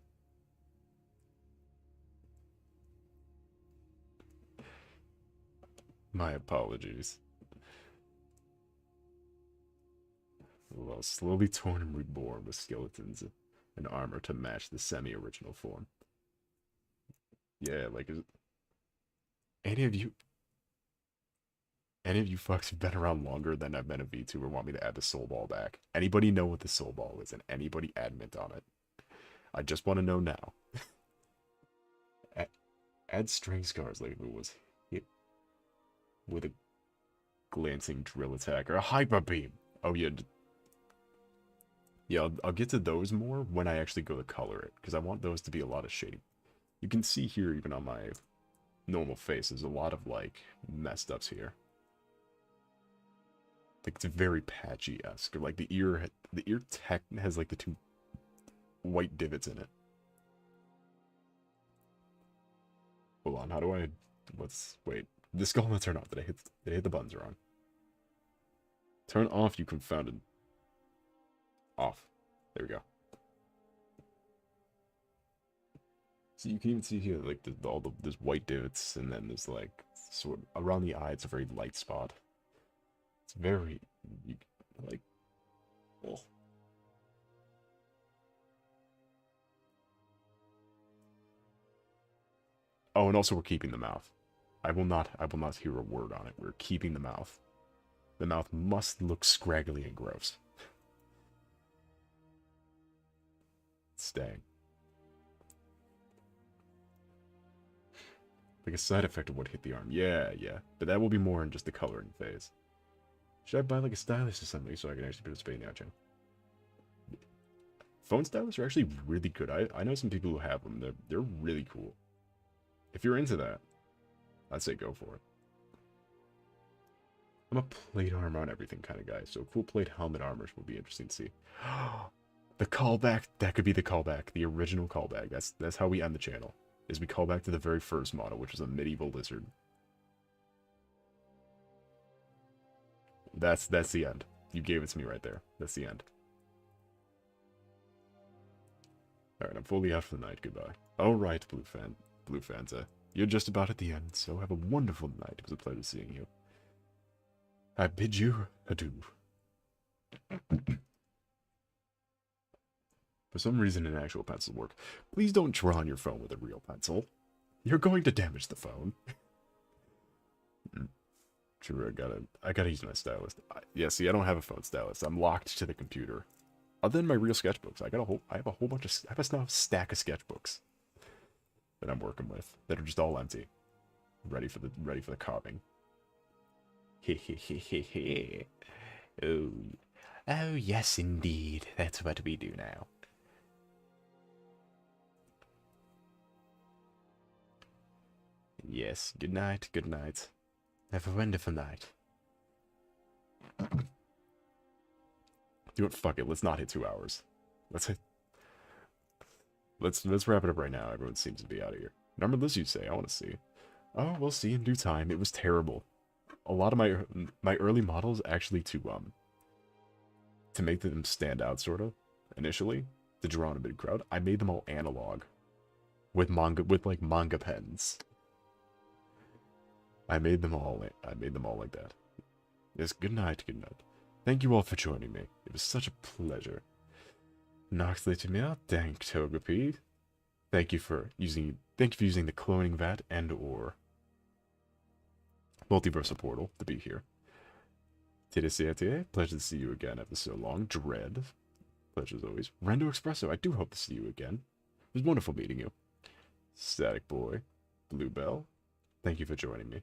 My apologies. Well, slowly torn and reborn with skeletons and armor to match the semi-original form. Yeah, like, is any of you... Any of you fucks who've been around longer than I've been a VTuber want me to add the soul ball back? Anybody know what the soul ball is, and anybody admit on it? I just want to know now. Add string scars like if it was hit with a glancing drill attack or a hyper beam. Oh yeah, yeah. I'll get to those more when I actually go to color it, because I want those to be a lot of shading. You can see here, even on my normal face, there's a lot of like messed ups here. Like, it's very patchy-esque. Like, the ear tech has, like, the 2 white divots in it. Hold on, how do I... Wait. The skull not turn off. Did I hit the buttons wrong? Turn off, you confounded... Off. There we go. So you can even see here, like, there's white divots, and then there's, like, sort of, around the eye, it's a very light spot. It's very, like, oh. Oh, and also we're keeping the mouth. I will not hear a word on it. We're keeping the mouth. The mouth must look scraggly and gross. It's staying. Like a side effect of what hit the arm. Yeah, yeah. But that will be more in just the coloring phase. Should I buy like a stylus or something so I can actually participate in the outchin? Phone stylus are actually really good. I know some people who have them. They're really cool. If you're into that, I'd say go for it. I'm a plate armor on everything kind of guy, so full plate helmet armors will be interesting to see. The callback, that could be the callback, the original callback. That's how we end the channel. Is we call back to the very first model, which was a medieval lizard. That's the end. You gave it to me right there. That's the end. Alright, I'm fully out for the night. Goodbye. Alright, Blue Fanta. You're just about at the end, so have a wonderful night. It was a pleasure seeing you. I bid you adieu. For some reason, an actual pencil work. Please don't draw on your phone with a real pencil. You're going to damage the phone. True, I gotta use my stylus. Yeah, see, I don't have a phone stylus. I'm locked to the computer. Other than my real sketchbooks, I have a whole bunch of, I have a stack of sketchbooks that I'm working with that are just all empty, ready for the carving. Hehehehe. Oh yes, indeed. That's what we do now. Yes. Good night. Good night. Have a wonderful night. Do it. Fuck it. Let's not hit 2 hours. Let's wrap it up right now. Everyone seems to be out of here. Number Liz, you say? I want to see. Oh, we'll see in due time. It was terrible. A lot of my early models actually to make them stand out, sort of initially to draw in a big crowd. I made them all analog with manga pens. I made them all like that. Yes, good night, good night. Thank you all for joining me. It was such a pleasure. Noxley to me, thank Togepi. Thank you for using the cloning vat and or multiversal portal to be here. Tedesiete, pleasure to see you again after so long. Dread, pleasure as always. Rendo Espresso, I do hope to see you again. It was wonderful meeting you. Static Boy, Bluebell, thank you for joining me.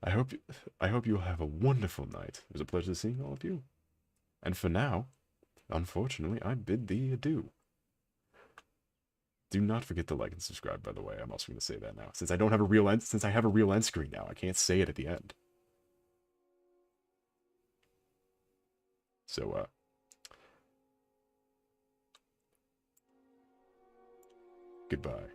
I hope you'll have a wonderful night. It was a pleasure seeing all of you. And for now, unfortunately, I bid thee adieu. Do not forget to like and subscribe, by the way. I'm also going to say that now. Since I don't have a real end, since I have a real end screen now, I can't say it at the end. So, goodbye.